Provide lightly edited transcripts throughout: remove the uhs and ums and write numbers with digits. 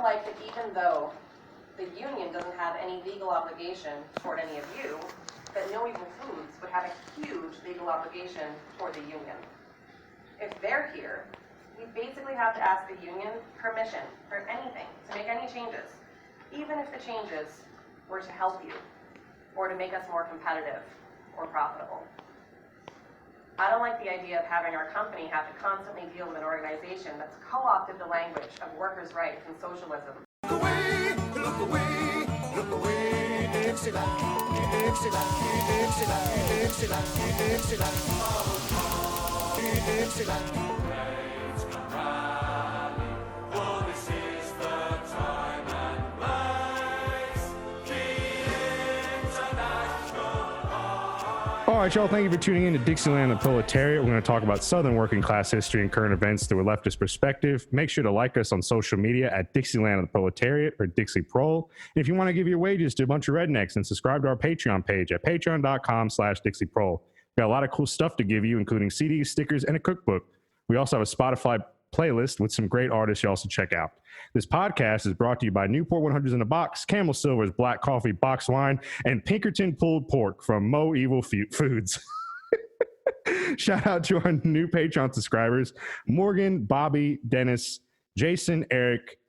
like that even though the union doesn't have any legal obligation toward any of you, that No Evil Foods would have a huge legal obligation toward the union. If they're here, we basically have to ask the union permission for anything, to make any changes, even if the changes were to help you, or to make us more competitive or profitable. I don't like the idea of having our company have to constantly deal with an organization that's co-opted the language of workers' rights and socialism. Look away, look away, look away, Dixieland, Dixieland, Dixieland, Dixieland, Dixieland, Dixieland. All right, y'all, thank you for tuning in to Dixieland the Proletariat. We're going to talk about Southern working class history and current events through a leftist perspective. Make sure to like us on social media at Dixieland the Proletariat or Dixie Prole. And if you want to give your wages to a bunch of rednecks, then subscribe to our Patreon page at patreon.com/Dixie Prole. We got a lot of cool stuff to give you, including CDs, stickers, and a cookbook. We also have a Spotify playlist with some great artists y'all should check out. This podcast is brought to you by Newport 100s in a Box, Camel Silver's Black Coffee Box Wine, and Pinkerton Pulled Pork from Mo Evil Foods. Shout out to our new Patreon subscribers, Morgan, Bobby, Dennis, Jason, Eric,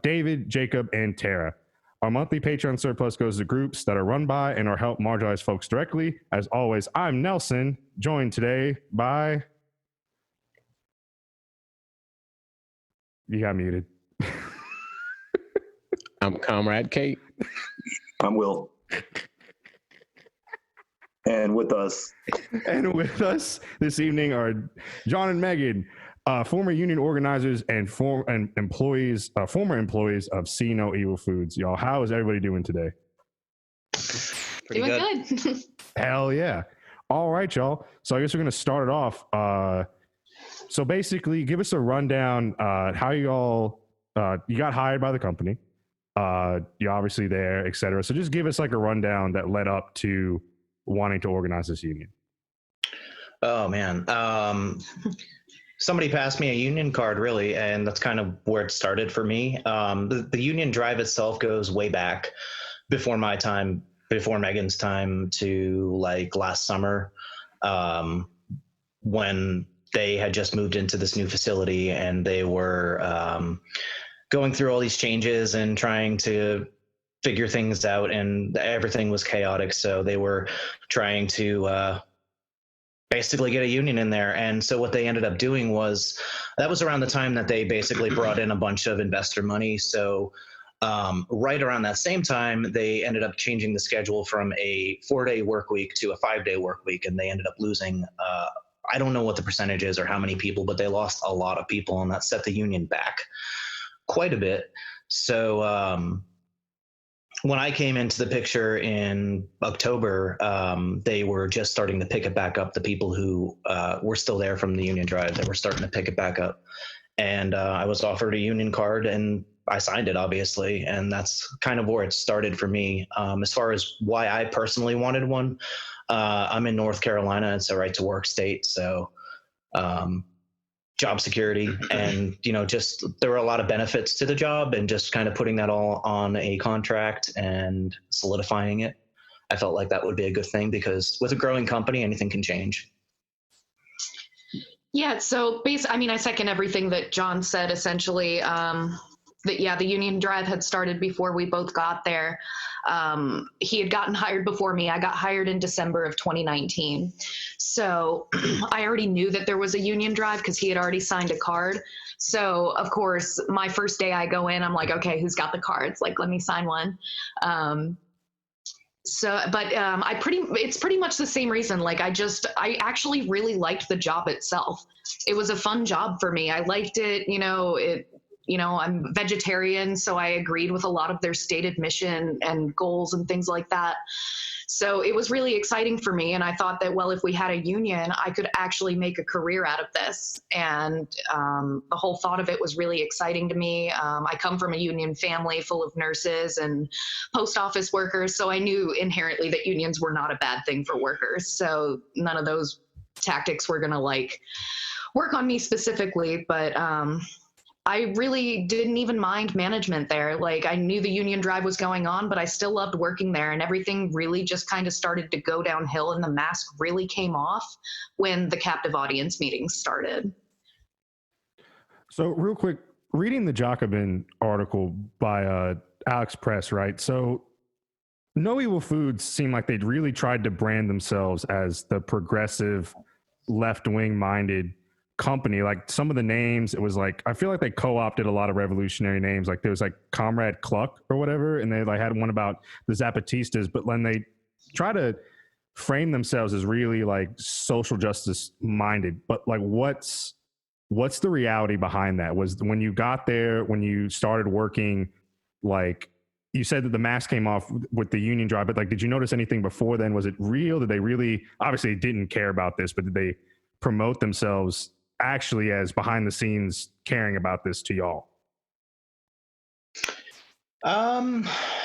David, Jacob, and Tara. Our monthly Patreon surplus goes to groups that are run by and or help marginalized folks directly. As always, I'm Nelson, joined today by... You got muted. I'm Comrade Kate. I'm Will. And with us this evening are Jon and Meagan, former union organizers and former employees of See No Evil Foods. Y'all, how is everybody doing today? Pretty good. Hell yeah. All right, y'all. So I guess we're going to start it off. So basically, give us a rundown how you all you got hired by the company. You're obviously there, et cetera. So just give us like a rundown that led up to wanting to organize this union. Oh man, somebody passed me a union card, really, and that's kind of where it started for me. The union drive itself goes way back, before my time, before Megan's time, to like last summer, when they had just moved into this new facility and they were going through all these changes and trying to figure things out, and everything was chaotic. So they were trying to basically get a union in there. And so what they ended up doing was, that was around the time that they basically brought in a bunch of investor money. So right around that same time, they ended up changing the schedule from a 4-day work week to a 5-day work week. And they ended up losing I don't know what the percentage is or how many people, but they lost a lot of people, and that set the union back quite a bit. So when I came into the picture in October, they were just starting to pick it back up. The people who were still there from the union drive, they were starting to pick it back up. And I was offered a union card, and I signed it, obviously. And that's kind of where it started for me. As far as why I personally wanted one, I'm in North Carolina. It's a right to work state. So job security and, just there were a lot of benefits to the job, and just kind of putting that all on a contract and solidifying it. I felt like that would be a good thing, because with a growing company, anything can change. Yeah. So I second everything that Jon said, essentially. The union drive had started before we both got there. He had gotten hired before me. I got hired in December of 2019. So I already knew that there was a union drive because he had already signed a card. So of course, my first day I go in, I'm like, okay, who's got the cards? Like, let me sign one. It's pretty much the same reason. Like, I actually really liked the job itself. It was a fun job for me. I liked it. I'm vegetarian, so I agreed with a lot of their stated mission and goals and things like that. So it was really exciting for me. And I thought that, well, if we had a union, I could actually make a career out of this. And the whole thought of it was really exciting to me. I come from a union family full of nurses and post office workers. So I knew inherently that unions were not a bad thing for workers. So none of those tactics were going to work on me specifically. But I really didn't even mind management there. Like, I knew the union drive was going on, but I still loved working there, and everything really just kind of started to go downhill, and the mask really came off when the captive audience meetings started. So real quick, reading the Jacobin article by Alex Press, right? So No Evil Foods seemed like they'd really tried to brand themselves as the progressive, left-wing minded company. Like some of the names, it was like, I feel like they co-opted a lot of revolutionary names. Like there was like Comrade Cluck or whatever, and they like had one about the Zapatistas, but when they try to frame themselves as really like social justice minded, but like what's the reality behind that? Was when you got there, when you started working, like you said that the mask came off with the union drive, but like, did you notice anything before then? Was it real? Did they really, obviously didn't care about this, but did they promote themselves actually as behind the scenes caring about this to y'all?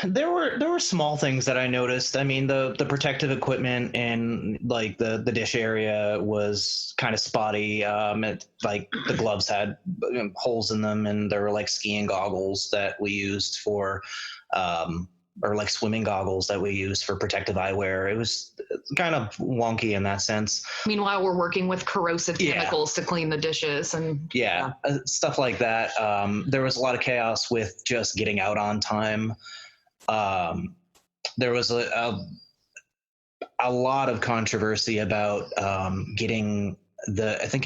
There were small things that I noticed. I mean, the protective equipment in like the dish area was kind of spotty. Like the gloves had holes in them, and there were like skiing goggles that we used for, or like swimming goggles that we used for protective eyewear. It was kind of wonky in that sense. Meanwhile, we're working with corrosive chemicals to clean the dishes and stuff like that. There was a lot of chaos with just getting out on time. There was a lot of controversy about getting I think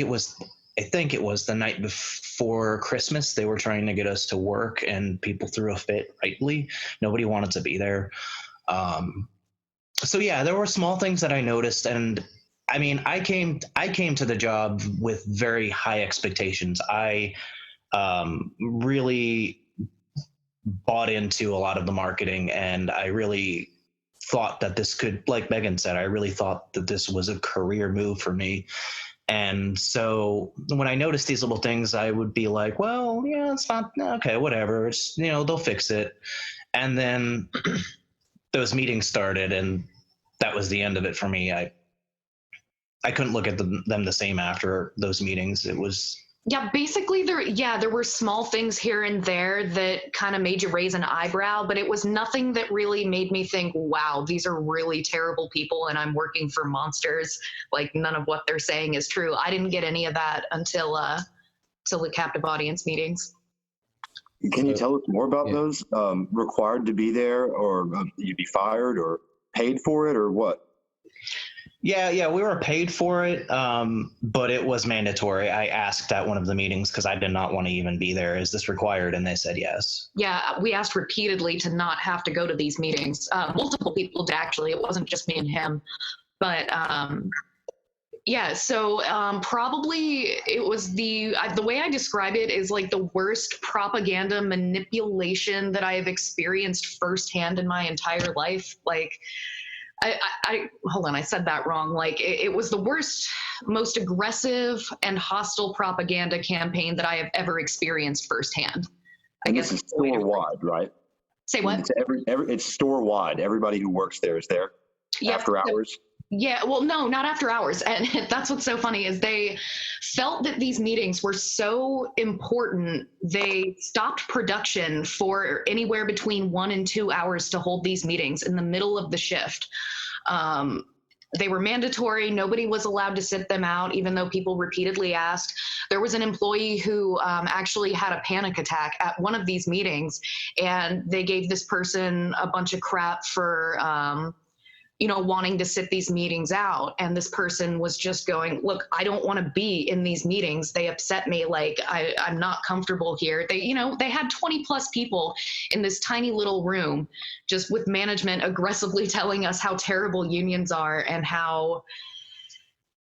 it was the night before Christmas. They were trying to get us to work, and people threw a fit. Rightly, nobody wanted to be there. So yeah, there were small things that I noticed, and I mean, I came to the job with very high expectations. I really bought into a lot of the marketing, and I really thought that this could, like Megan said, I really thought that this was a career move for me. And so when I noticed these little things, I would be like, well, yeah, it's not okay, whatever. It's, they'll fix it. And then those meetings started, and that was the end of it for me. I couldn't look at them the same after those meetings. It was basically there were small things here and there that kind of made you raise an eyebrow, but it was nothing that really made me think, wow, these are really terrible people and I'm working for monsters. Like none of what they're saying is true. I didn't get any of that until the captive audience meetings. Can you tell us more about those? Required to be there, or you'd be fired or paid for it, or what? Yeah, we were paid for it, but it was mandatory. I asked at one of the meetings because I did not want to even be there. Is this required? And they said yes. Yeah, we asked repeatedly to not have to go to these meetings. Multiple people did, actually. It wasn't just me and him. But probably it was the way I describe it is like the worst propaganda manipulation that I have experienced firsthand in my entire life. Like, I hold on, I said that wrong. Like it was the worst, most aggressive and hostile propaganda campaign that I have ever experienced firsthand. I guess it's store-wide, right? Say what? It's it's store-wide. Everybody who works there is there after hours. Yeah, well, no, not after hours. And that's what's so funny is they felt that these meetings were so important, they stopped production for anywhere between 1 and 2 hours to hold these meetings in the middle of the shift. They were mandatory. Nobody was allowed to sit them out, even though people repeatedly asked. There was an employee who actually had a panic attack at one of these meetings, and they gave this person a bunch of crap for wanting to sit these meetings out. And this person was just going, look, I don't want to be in these meetings. They upset me. Like, I'm not comfortable here. They had 20 plus people in this tiny little room, just with management aggressively telling us how terrible unions are and how,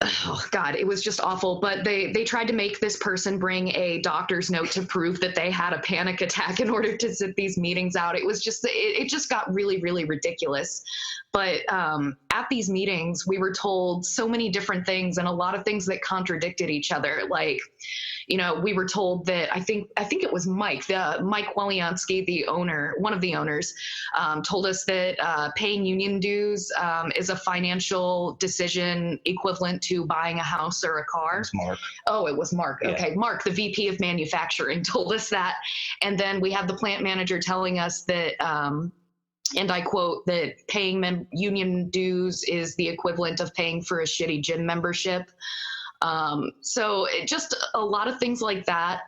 oh God, it was just awful. But they tried to make this person bring a doctor's note to prove that they had a panic attack in order to sit these meetings out. It was just, it just got really, really ridiculous. But at these meetings, we were told so many different things and a lot of things that contradicted each other. Like, we were told that I think it was Mike Weliansky, the owner, one of the owners, told us that paying union dues is a financial decision equivalent to buying a house or a car. It's Mark. Oh, it was Mark. Yeah. Okay. Mark, the VP of manufacturing, told us that. And then we had the plant manager telling us that, and I quote, that paying union dues is the equivalent of paying for a shitty gym membership. So just a lot of things like that.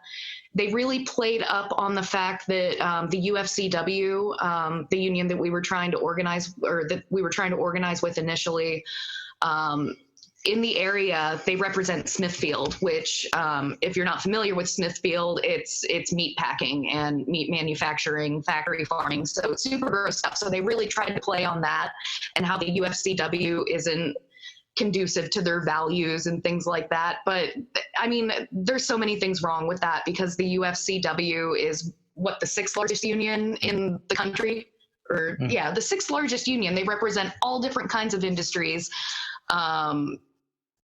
They really played up on the fact that the UFCW, the union that we were trying to organize, or that we were trying to organize with initially, in the area, they represent Smithfield, which, if you're not familiar with Smithfield, it's meat packing and meat manufacturing, factory farming, so super gross stuff. So they really tried to play on that and how the UFCW isn't conducive to their values and things like that. But I mean, there's so many things wrong with that, because the UFCW is the 6th largest union in the country, or yeah, the 6th largest union. They represent all different kinds of industries.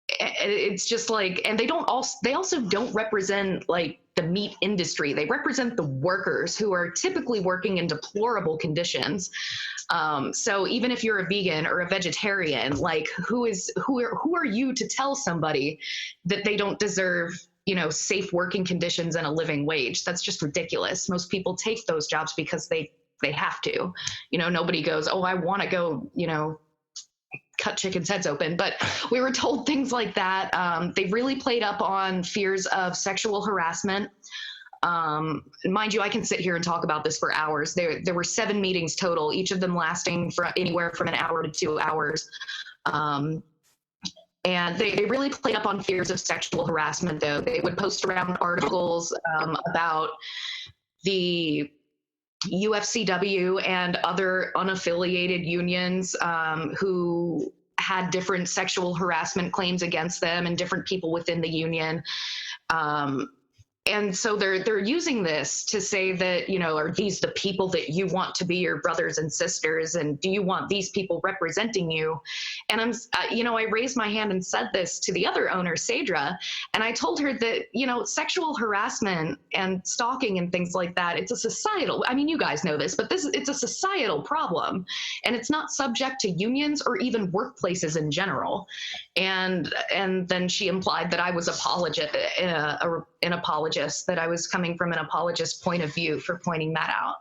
It's just like, and they also don't represent like the meat industry. They represent the workers who are typically working in deplorable conditions. So even if you're a vegan or a vegetarian, like who are you to tell somebody that they don't deserve, safe working conditions and a living wage? That's just ridiculous. Most people take those jobs because they have to. Nobody goes, oh, I want to go, cut chickens' heads open. But we were told things like that. They really played up on fears of sexual harassment. Mind you, I can sit here and talk about this for hours. There were 7 meetings total, each of them lasting for anywhere from an hour to 2 hours. And they really played up on fears of sexual harassment, though. They would post around articles about the UFCW and other unaffiliated unions who had different sexual harassment claims against them, and different people within the union. And so they're using this to say that, are these the people that you want to be your brothers and sisters? And do you want these people representing you? And I raised my hand and said this to the other owner, Sadra, and I told her that, sexual harassment and stalking and things like that, it's a societal, you guys know this, but it's a societal problem, and it's not subject to unions or even workplaces in general. And then she implied that I was an apologist, that I was coming from an apologist point of view for pointing that out.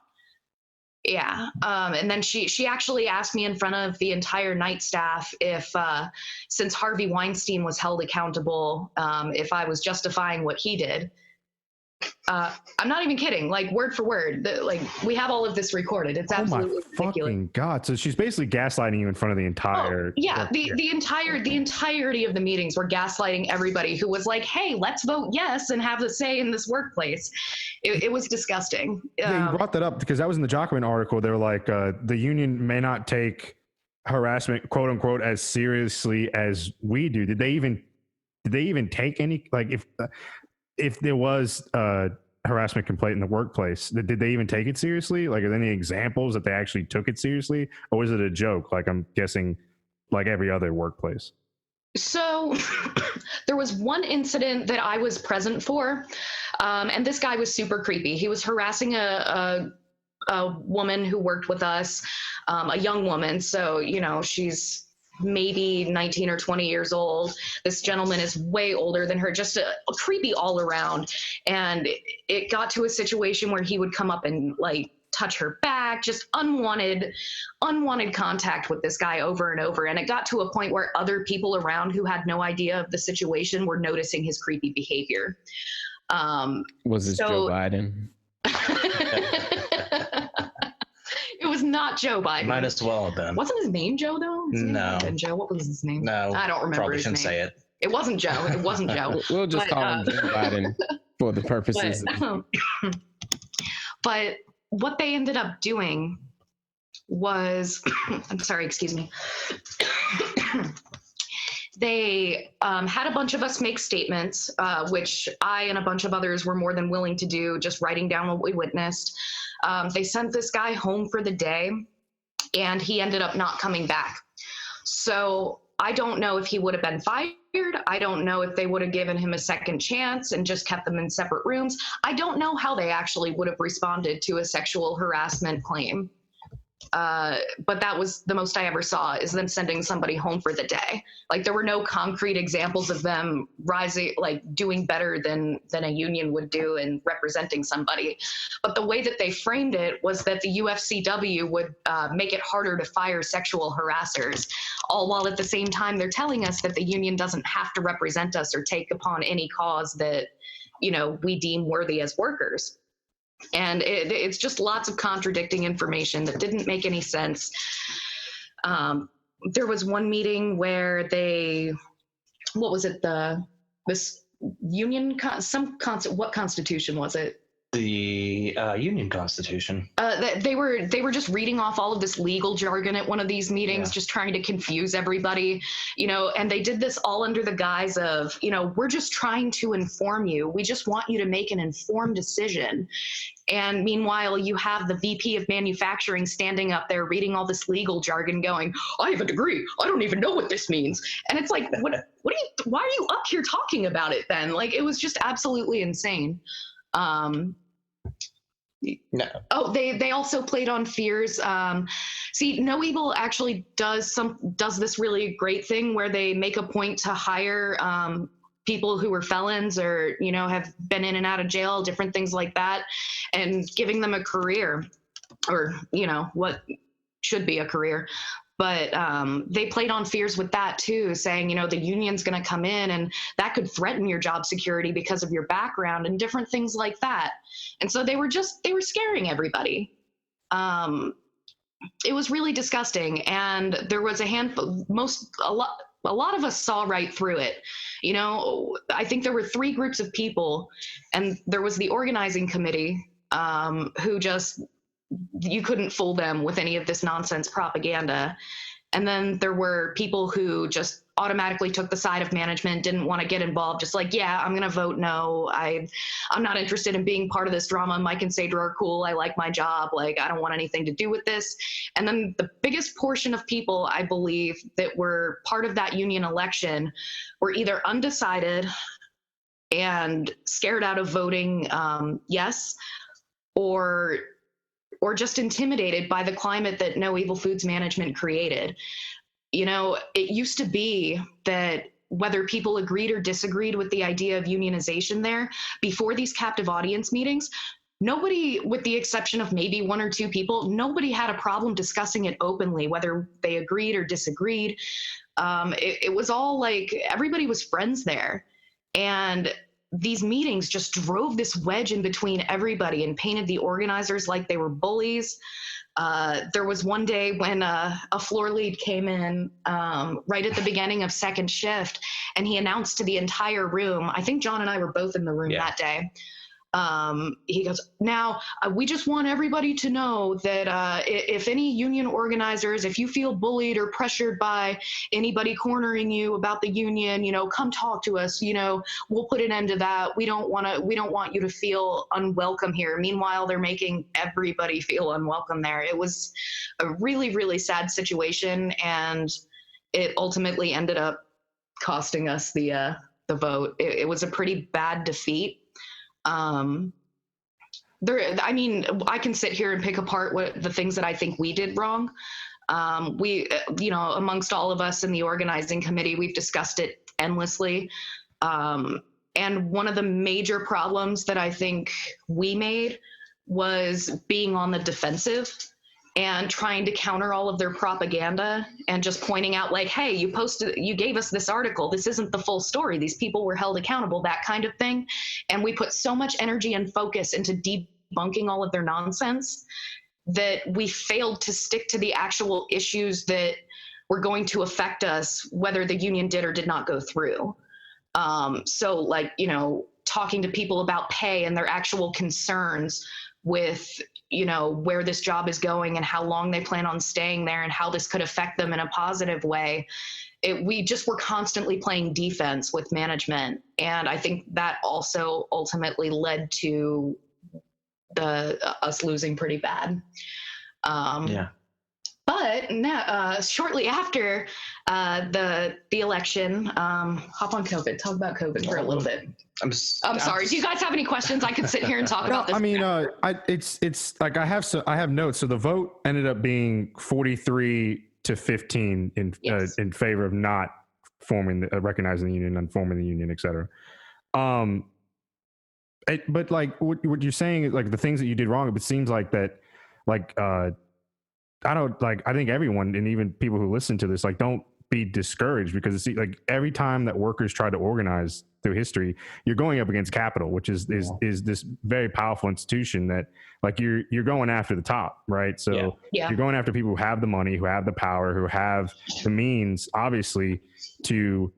Yeah. And then she actually asked me in front of the entire night staff if, since Harvey Weinstein was held accountable, if I was justifying what he did. I'm not even kidding, like word for word. We have all of this recorded. It's absolutely ridiculous. Fucking God. So she's basically gaslighting you in front of the entire. Oh, yeah. The entirety of the meetings were gaslighting everybody who was like, hey, let's vote yes and have a say in this workplace. It was disgusting. Yeah, you brought that up because that was in the Jockman article. They were like, the union may not take harassment, quote unquote, as seriously as we do. Did they even take any, like, if there was a harassment complaint in the workplace, did they even take it seriously? Like, are there any examples that they actually took it seriously, or was it a joke? Like, I'm guessing, like every other workplace. So there was one incident that I was present for, and this guy was super creepy. He was harassing a woman who worked with us, a young woman. So, she's maybe 19 or 20 years old. This gentleman is way older than her, just a creepy all around. And it got to a situation where he would come up and like touch her back, just unwanted contact with this guy over and over. And it got to a point where other people around who had no idea of the situation were noticing his creepy behavior. Was this Joe Biden? It was not Joe Biden. Might as well have been. Wasn't his name Joe, though? No. Joe, what was his name? No. I don't remember. Probably his shouldn't name. say it. It wasn't Joe. It wasn't Joe. We'll just call him Joe Biden for the purposes. But what they ended up doing was, I'm sorry, excuse me. They had a bunch of us make statements, which I and a bunch of others were more than willing to do, just writing down what we witnessed. They sent this guy home for the day, and he ended up not coming back. So I don't know if he would have been fired I don't know if they would have given him a second chance and just kept them in separate rooms. I don't know how they actually would have responded to a sexual harassment claim. But that was the most I ever saw, is them sending somebody home for the day. Like, there were no concrete examples of them rising, like doing better than a union would do in representing somebody. But the way that they framed it was that the UFCW would make it harder to fire sexual harassers, all while at the same time they're telling us that the union doesn't have to represent us or take upon any cause that, you know, we deem worthy as workers. And it's just lots of contradicting information that didn't make any sense. There was one meeting where what was it? This union, what constitution was it? The Union Constitution. They were just reading off all of this legal jargon at one of these meetings, just trying to confuse everybody, you know, and they did this all under the guise of, you know, we're just trying to inform you. We just want you to make an informed decision. And meanwhile, you have the VP of manufacturing standing up there reading all this legal jargon going, I have a degree. I don't even know what this means. And it's like, why are you up here talking about it then? Like, it was just absolutely insane. No. Oh, they also played on fears. See, No Evil actually does this really great thing where they make a point to hire people who were felons or, you know, have been in and out of jail, different things like that, and giving them a career, or, you know, what should be a career. But they played on fears with that too, saying, you know, the union's going to come in and that could threaten your job security because of your background and different things like that. And so they were scaring everybody. It was really disgusting. And there was a lot of us saw right through it. You know, I think there were 3 groups of people, and there was the organizing committee who just, you couldn't fool them with any of this nonsense propaganda. And then there were people who just automatically took the side of management, didn't want to get involved, just like, yeah, I'm going to vote no. I'm not interested in being part of this drama. Mike and Sadra are cool. I like my job. Like, I don't want anything to do with this. And then the biggest portion of people, I believe, that were part of that union election were either undecided and scared out of voting yes, or just intimidated by the climate that No Evil Foods management created. You know, it used to be that whether people agreed or disagreed with the idea of unionization there, before these captive audience meetings, nobody, with the exception of maybe 1 or 2 people, nobody had a problem discussing it openly, whether they agreed or disagreed. It was all like, everybody was friends there. And these meetings just drove this wedge in between everybody and painted the organizers like they were bullies. There was one day when a floor lead came in right at the beginning of second shift, and he announced to the entire room, I think Jon and I were both in the room that day. He goes, now, we just want everybody to know that if any union organizers, if you feel bullied or pressured by anybody cornering you about the union, you know, come talk to us, you know, we'll put an end to that. We don't want you to feel unwelcome here. Meanwhile, they're making everybody feel unwelcome there. It was a really, really sad situation, and it ultimately ended up costing us the vote. It was a pretty bad defeat. I mean, I can sit here and pick apart what the things that I think we did wrong. We, you know, amongst all of us in the organizing committee, we've discussed it endlessly. And one of the major problems that I think we made was being on the defensive and trying to counter all of their propaganda and just pointing out, like, hey, you gave us this article. This isn't the full story. These people were held accountable, that kind of thing. And we put so much energy and focus into debunking all of their nonsense that we failed to stick to the actual issues that were going to affect us, whether the union did or did not go through. So, like, you know, talking to people about pay and their actual concerns with, you know, where this job is going and how long they plan on staying there and how this could affect them in a positive way. We just were constantly playing defense with management. And I think that also ultimately led to us losing pretty bad. But But now, shortly after the election, hop on COVID. Talk about COVID for a little bit. I'm sorry. Do you guys have any quesestions? I could sit here and talk about this. I mean, it's like I have notes. So the vote ended up being 43-15 in favor of not forming, recognizing the union, and forming the union, et cetera. But like what you're saying, like the things that you did wrong, it seems like that, like I think everyone, and even people who listen to this, like, don't be discouraged, because it's like every time that workers try to organize through history, you're going up against capital, which is this very powerful institution that, like, you're going after the top, right? So you're going after people who have the money, who have the power, who have the means, obviously, to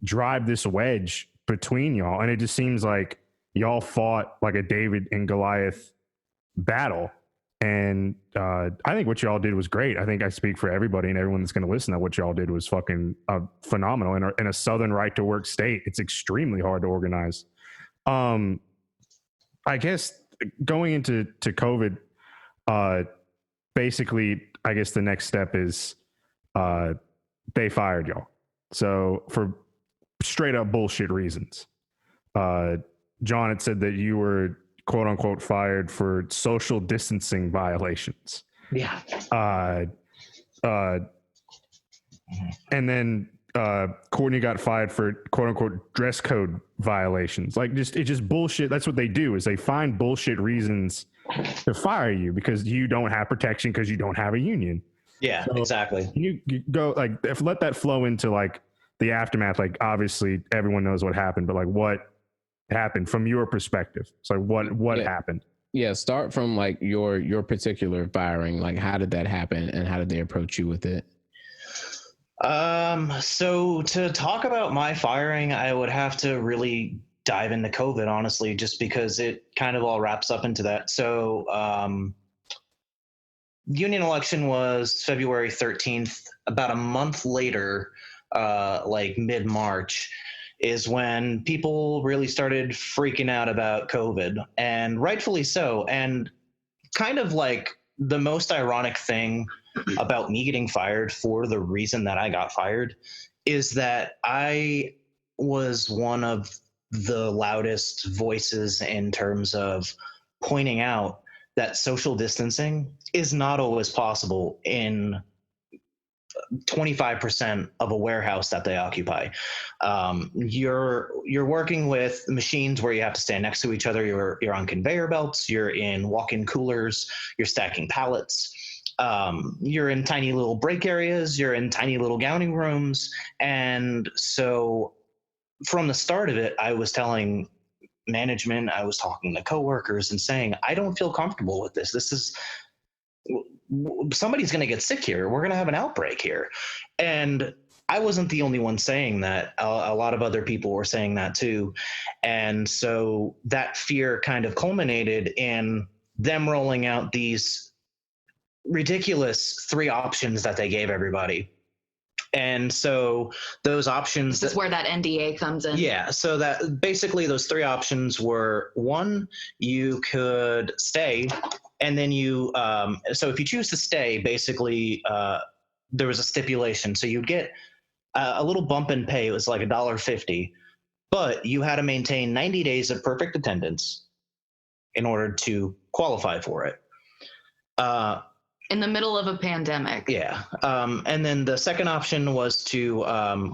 drive this wedge between y'all. And it just seems like y'all fought like a David and Goliath battle. And I think what y'all did was great. I think I speak for everybody and everyone that's going to listen that what y'all did was fucking phenomenal. In a Southern right to work state, it's extremely hard to organize. I guess going into COVID, basically, I guess the next step is they fired y'all. So for straight up bullshit reasons. John had said that you were, quote unquote, fired for social distancing violations. Yeah. And then Courtney got fired for, quote unquote, dress code violations. Like, it's just bullshit. That's what they do, is they find bullshit reasons to fire you because you don't have protection, because you don't have a union. Yeah, so exactly. You go, like, let that flow into like the aftermath. Like, obviously everyone knows what happened, but like, what happened from your perspective? So what happened? Yeah, start from like your particular firing. Like, how did that happen, and how did they approach you with it? So to talk about my firing, I would have to really dive into COVID, honestly, just because it kind of all wraps up into that. So union election was February 13th. About a month later, like mid-March, is when people really started freaking out about COVID, and rightfully so. And kind of like the most ironic thing about me getting fired for the reason that I got fired is that I was one of the loudest voices in terms of pointing out that social distancing is not always possible in 25% of a warehouse that they occupy. You're working with machines where you have to stand next to each other. You're on conveyor belts. You're in walk-in coolers. You're stacking pallets. You're in tiny little break areas. You're in tiny little gowning rooms. And so from the start of it, I was telling management, I was talking to coworkers and saying, I don't feel comfortable with this. This is, somebody's going to get sick here. We're going to have an outbreak here. And I wasn't the only one saying that. A lot of other people were saying that too. And so that fear kind of culminated in them rolling out these ridiculous 3 options that they gave everybody. And so those options, this is where that NDA comes in. Yeah. So that basically those 3 options were: 1, you could stay, and then you, so if you choose to stay, basically there was a stipulation. So you'd get a little bump in pay. It was like $1.50, but you had to maintain 90 days of perfect attendance in order to qualify for it. In the middle of a pandemic. Yeah. And then the second option was to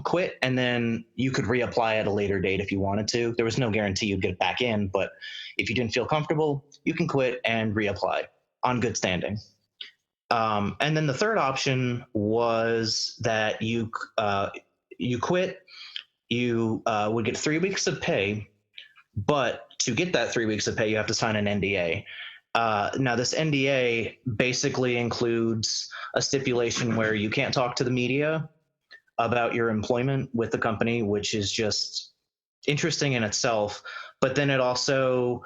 quit, and then you could reapply at a later date if you wanted to. There was no guarantee you'd get back in, but if you didn't feel comfortable, you can quit and reapply on good standing. And then the third option was that you quit, you would get 3 weeks of pay, but to get that 3 weeks of pay, you have to sign an NDA. Now, this NDA basically includes a stipulation where you can't talk to the media about your employment with the company, which is just interesting in itself. But then it also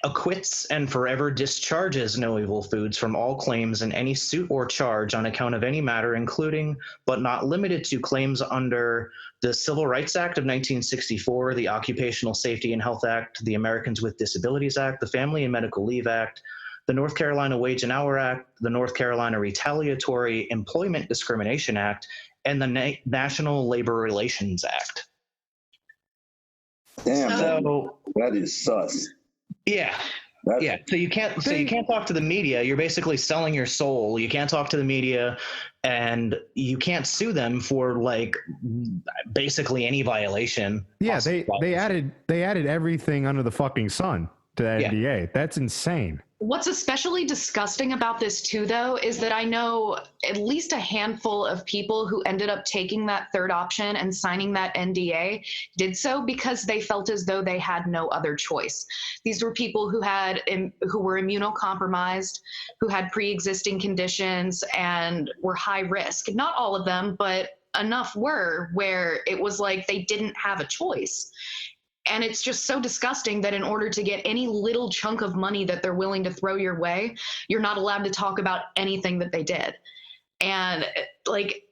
acquits and forever discharges No Evil Foods from all claims in any suit or charge on account of any matter, including but not limited to claims under the Civil Rights Act of 1964, the Occupational Safety and Health Act, the Americans with Disabilities Act, the Family and Medical Leave Act, the North Carolina Wage and Hour Act, the North Carolina Retaliatory Employment Discrimination Act, and the National Labor Relations Act. Damn, So that is sus. yeah. Yeah, so you can't talk to the media. You're basically selling your soul. You can't talk to the media, and you can't sue them for like basically any violation. Yeah, they added everything under the fucking sun to that NDA. That's insane. What's especially disgusting about this too, though, is that I know at least a handful of people who ended up taking that third option and signing that NDA did so because they felt as though they had no other choice. These were people who were immunocompromised, who had pre-existing conditions and were high risk. Not all of them, but enough were where it was like they didn't have a choice. And it's just so disgusting that in order to get any little chunk of money that they're willing to throw your way, you're not allowed to talk about anything that they did. And like,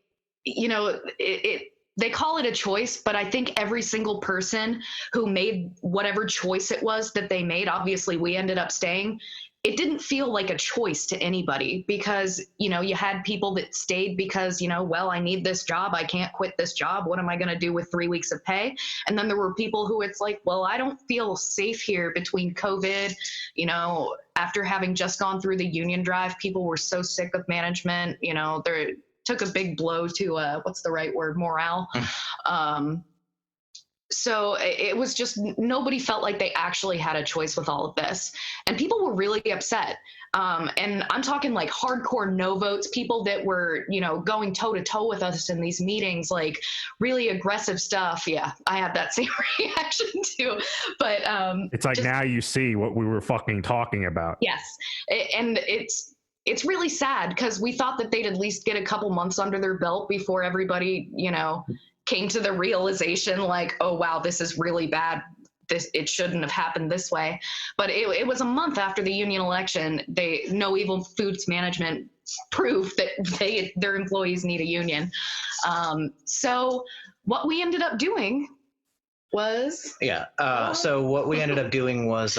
you know, they call it a choice, but I think every single person who made whatever choice it was that they made, obviously we ended up staying, it didn't feel like a choice to anybody because, you know, you had people that stayed because, you know, well, I need this job. I can't quit this job. What am I going to do with 3 weeks of pay? And then there were people who it's like, well, I don't feel safe here between COVID, you know, after having just gone through the union drive, people were so sick of management, you know, they took a big blow to, what's the right word? Morale. So it was just, nobody felt like they actually had a choice with all of this. And people were really upset. And I'm talking like hardcore no votes, people that were, you know, going toe to toe with us in these meetings, like really aggressive stuff. Yeah, I had that same reaction too. But it's like now you see what we were fucking talking about. Yes. And it's really sad because we thought that they'd at least get a couple months under their belt before everybody, you know, came to the realization like, oh, wow, this is really bad. It shouldn't have happened this way. But it was a month after the union election. No Evil Foods management proved that their employees need a union. So what we ended up doing was... So what we ended up doing was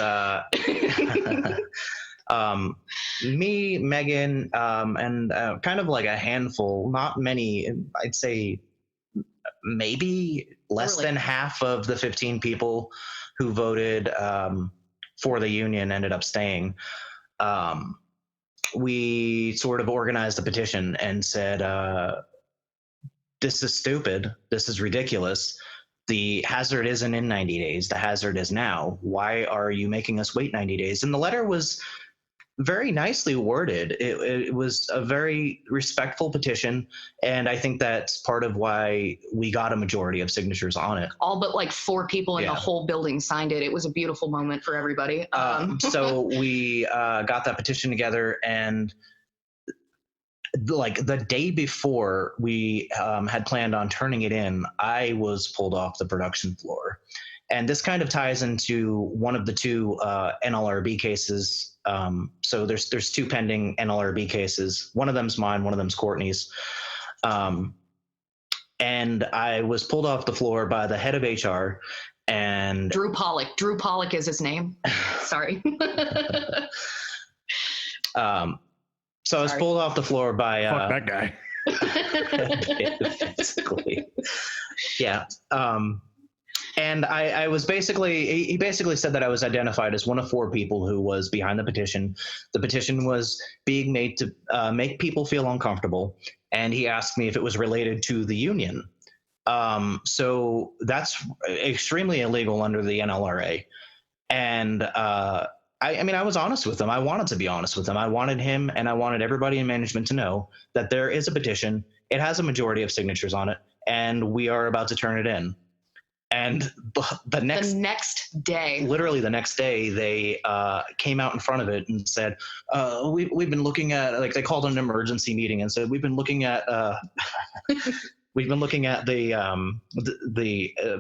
me, Megan, and kind of like a handful, not many, I'd say maybe less than half of the 15 people who voted for the union ended up staying. We sort of organized a petition and said, this is stupid. This is ridiculous. The hazard isn't in 90 days. The hazard is now. Why are you making us wait 90 days? And the letter was very nicely worded. It was a very respectful petition, and I think that's part of why we got a majority of signatures on it. All but like 4 people in the whole building signed it. It was a beautiful moment for everybody. So we got that petition together, and like the day before we had planned on turning it in, I was pulled off the production floor. And this kind of ties into one of the 2 NLRB cases. So there's 2 pending NLRB cases. One of them's mine, one of them's Courtney's. And I was pulled off the floor by the head of HR and Drew Pollock. Drew Pollock is his name. Sorry. So I was pulled off the floor by fuck that guy. Basically. Yeah. And I was he basically said that I was identified as one of 4 people who was behind the petition. The petition was being made to make people feel uncomfortable. And he asked me if it was related to the union. So that's extremely illegal under the NLRA. And I mean, I was honest with him. I wanted to be honest with him. I wanted him and I wanted everybody in management to know that there is a petition. It has a majority of signatures on it, and we are about to turn it in. And the next day, literally the next day, they came out in front of it and said, we've been looking at, like, they called an emergency meeting and said, we've been looking at the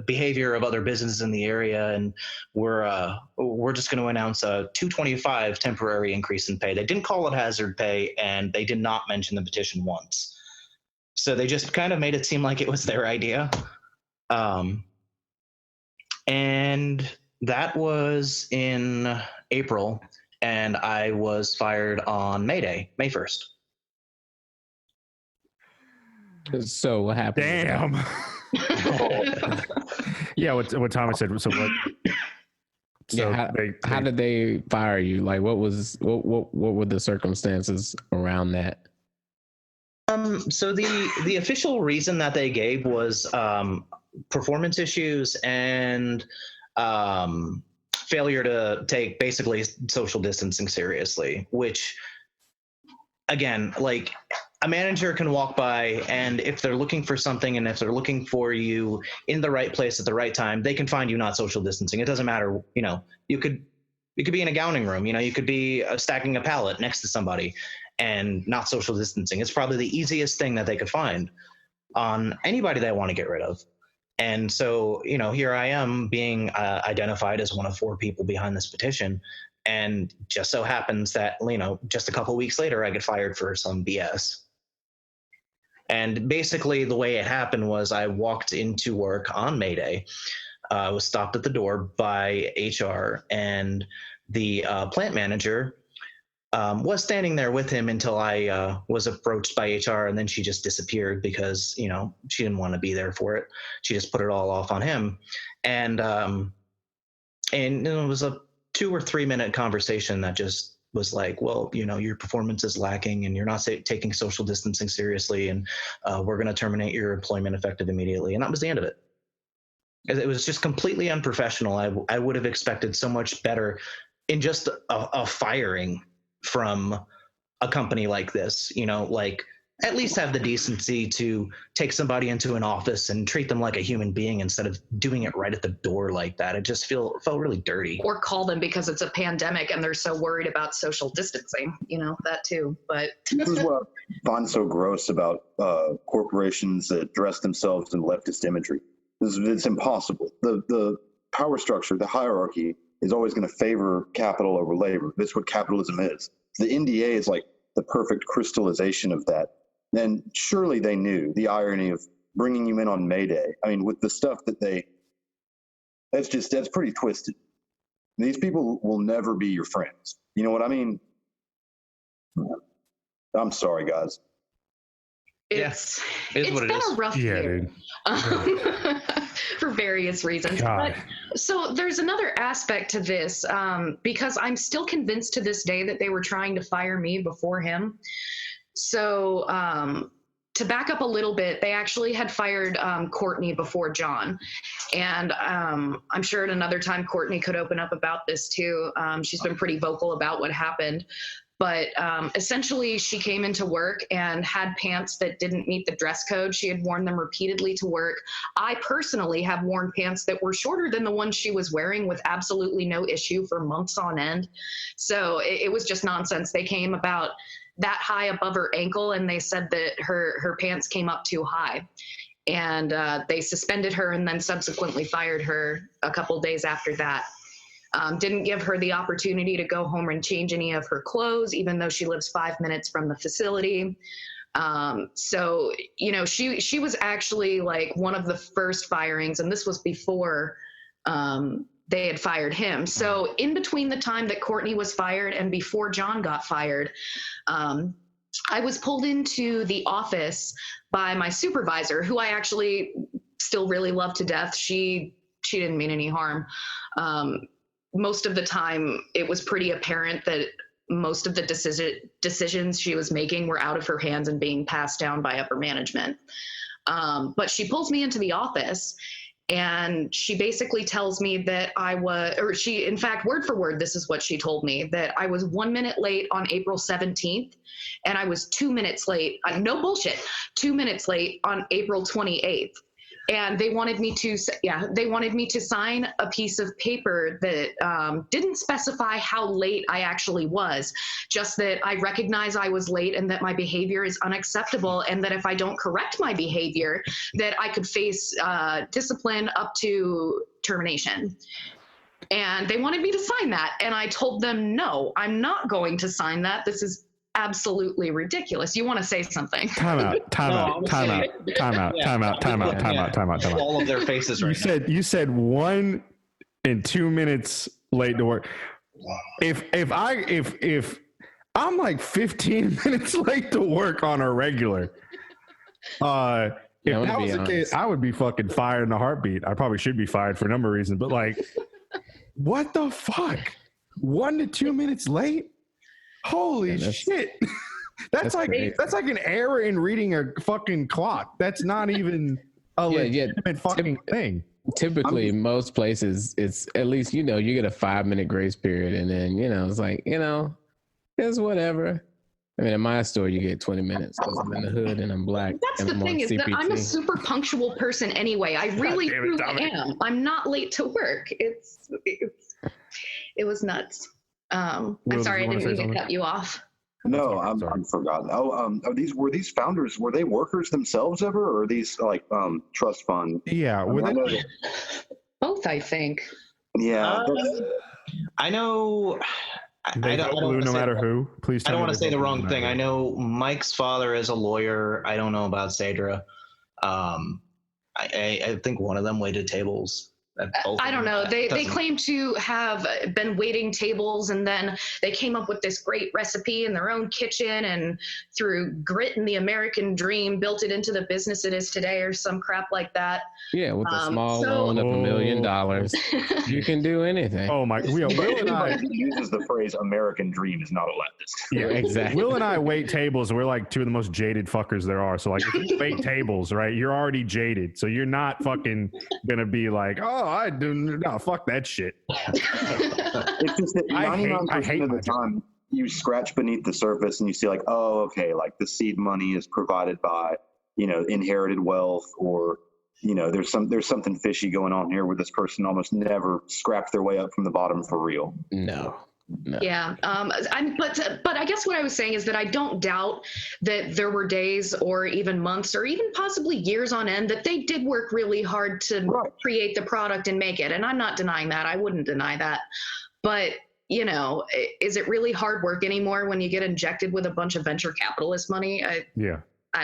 behavior of other businesses in the area, and we're just going to announce a $225 temporary increase in pay. They didn't call it hazard pay, and they did not mention the petition once. So they just kind of made it seem like it was their idea. And that was in April. and I was fired on May Day, May 1st. So what happened? Damn. Yeah, what Thomas said. So what? So Yeah, how did they fire you? Like, what were the circumstances around that? So the official reason that they gave was performance issues and failure to take basically social distancing seriously, which, again, like, a manager can walk by, and if they're looking for something and if they're looking for you in the right place at the right time, they can find you not social distancing. It doesn't matter. You could be in a gowning room, you could be stacking a pallet next to somebody and not social distancing. It's probably the easiest thing that they could find on anybody they want to get rid of. And so, here I am being identified as one of 4 people behind this petition. And just so happens that, just a couple weeks later, I get fired for some BS. And basically the way it happened was I walked into work on May Day. I was stopped at the door by HR, and the plant manager was standing there with him until I was approached by HR, and then she just disappeared because, she didn't want to be there for it. She just put it all off on him. And it was a 2 or 3 minute conversation that just was like, well, your performance is lacking and you're not taking social distancing seriously, and we're going to terminate your employment effective immediately. And that was the end of it. It was just completely unprofessional. I would have expected so much better in just a firing from a company like this, like, at least have the decency to take somebody into an office and treat them like a human being instead of doing it right at the door like that. It just felt really dirty. Or call them because it's a pandemic and they're so worried about social distancing, that too. But this is what I find so gross about corporations that dress themselves in leftist imagery. It's impossible. The power structure, the hierarchy, is always going to favor capital over labor. That's what capitalism is. The NDA is like the perfect crystallization of that. And surely they knew the irony of bringing you in on May Day. I mean, with the stuff that that's pretty twisted. These people will never be your friends. You know what I mean? I'm sorry, guys. It's what it been is. a rough year. For various reasons. God. But, so there's another aspect to this, because I'm still convinced to this day that they were trying to fire me before him. So to back up a little bit, they actually had fired Courtney before Jon. And I'm sure at another time Courtney could open up about this too. She's been pretty vocal about what happened. But essentially, she came into work and had pants that didn't meet the dress code. She had worn them repeatedly to work. I personally have worn pants that were shorter than the ones she was wearing with absolutely no issue for months on end. So it was just nonsense. They came about that high above her ankle, and they said that her pants came up too high. And they suspended her and then subsequently fired her a couple days after that. Didn't give her the opportunity to go home and change any of her clothes, even though she lives 5 minutes from the facility. So, she was actually like one of the first firings, and this was before they had fired him. So in between the time that Courtney was fired and before Jon got fired, I was pulled into the office by my supervisor, who I actually still really love to death. She didn't mean any harm. Most of the time, it was pretty apparent that most of the decisions she was making were out of her hands and being passed down by upper management. But she pulls me into the office, and she basically tells me that in fact, word for word, this is what she told me, that I was 1 minute late on April 17th, and I was 2 minutes late, no bullshit, 2 minutes late on April 28th. And they wanted me to sign a piece of paper that didn't specify how late I actually was, just that I recognize I was late and that my behavior is unacceptable, and that if I don't correct my behavior, that I could face discipline up to termination. And they wanted me to sign that. And I told them, no, I'm not going to sign that. This is absolutely ridiculous. You want to say something? Time out. All of their faces right now. You said 1 and 2 minutes late to work. if I'm like 15 minutes late to work on a regular, if I'm gonna that be was the case, honest. I would be fucking fired in a heartbeat. I probably should be fired for a number of reasons, but like, what the fuck? 1 to 2 minutes late? Holy Yeah, shit! That's like crazy. that's like an error in reading a fucking clock. That's not even a legitimate fucking thing. Typically, most places, it's at least, you get a 5-minute grace period, and then, it's like, it's whatever. I mean, in my store, you get 20 minutes because I'm in the hood and I'm black. That's and the I'm on thing is that CPT. I'm a super punctual person anyway. I really damn it, truly Dominic. am. I'm not late to work. It was nuts. I'm Will, sorry, I did you wanna didn't say mean to something? cut you off. No, Sorry. I'm forgotten. Were these founders? Were they workers themselves ever, or are these like trust fund? Yeah, I with mean, I know it, that- Both, I think. yeah. Uh, that's- I know. they vote blue wanna no say- matter who. Please I tell don't me want to they say the vote blue wrong no thing. matter I who. know Mike's father is a lawyer. I don't know about Sadra. I think one of them waited tables. I don't know. They claim to have been waiting tables, and then they came up with this great recipe in their own kitchen, and through grit and the American dream, built it into the business it is today, or some crap like that. Yeah, with a small so- loan of $1 million, you can do anything. Oh my, Will and I, Anybody who uses the phrase "American dream" is not a leftist. yeah, Exactly. Will and I wait tables, and we're like two of the most jaded fuckers there are. So like, if you wait tables, right, you're already jaded, so you're not fucking gonna be like, oh, I do no, fuck that shit. It's just that I hate 99% of my the time you scratch beneath the surface and you see like, oh, okay, like the seed money is provided by, inherited wealth, or, there's something fishy going on here where this person almost never scrapped their way up from the bottom for real. No. Yeah, but I guess what I was saying is that I don't doubt that there were days or even months or even possibly years on end that they did work really hard to create the product and make it. And I'm not denying that. I wouldn't deny that. But, is it really hard work anymore when you get injected with a bunch of venture capitalist money? I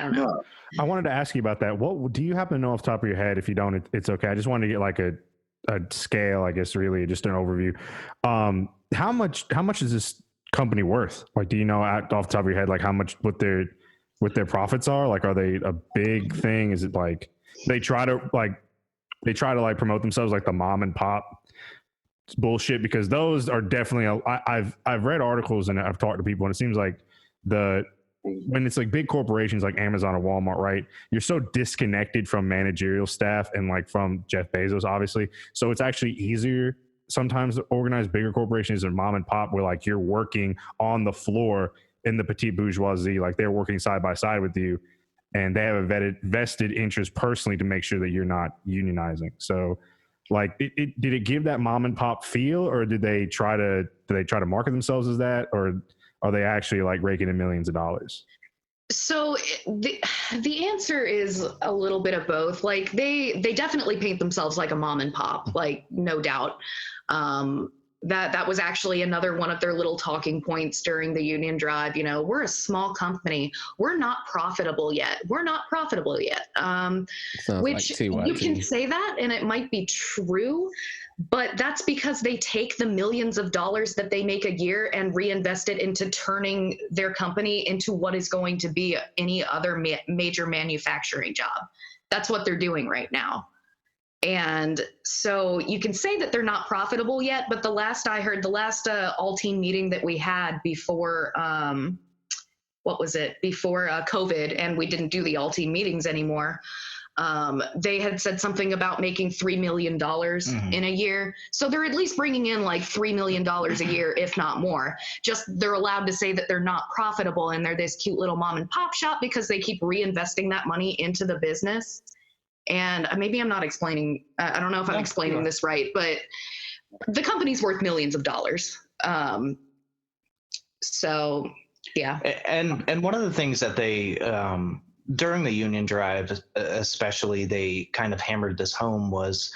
don't know. No. I wanted to ask you about that. What do you happen to know off the top of your head? If you don't, it's okay. I just wanted to get like a scale, I guess, really just an overview. How much is this company worth? Like, do you know off the top of your head, like how much what their profits are? Like, are they a big thing? Is it like they try to promote themselves like the mom and pop bullshit? Because those are definitely I've read articles and I've talked to people, and it seems like when it's like big corporations like Amazon or Walmart, right? You're so disconnected from managerial staff and like from Jeff Bezos, obviously. So it's actually easier sometimes to organize bigger corporations than mom and pop, where like you're working on the floor in the petite bourgeoisie, like they're working side by side with you, and they have a vested interest personally to make sure that you're not unionizing. So like, did it give that mom and pop feel, or did they try to market themselves as that, or are they actually like raking in millions of dollars? So the answer is a little bit of both. Like they definitely paint themselves like a mom and pop, like no doubt. That was actually another one of their little talking points during the union drive. We're a small company. We're not profitable yet. Sounds Which like you TYT. can say that, and it might be true, but that's because they take the millions of dollars that they make a year and reinvest it into turning their company into what is going to be any other major manufacturing job. That's what they're doing right now. And so you can say that they're not profitable yet, but the last I heard, the last all-team meeting that we had before, before COVID, and we didn't do the all-team meetings anymore, they had said something about making $3 million in a year. So they're at least bringing in like $3 million a year, if not more. Just they're allowed to say that they're not profitable and they're this cute little mom and pop shop because they keep reinvesting that money into the business. And maybe I'm not explaining, I don't know if I'm explaining this right, but the company's worth millions of dollars. So, yeah. And one of the things that they, during the union drive, especially, they kind of hammered this home was,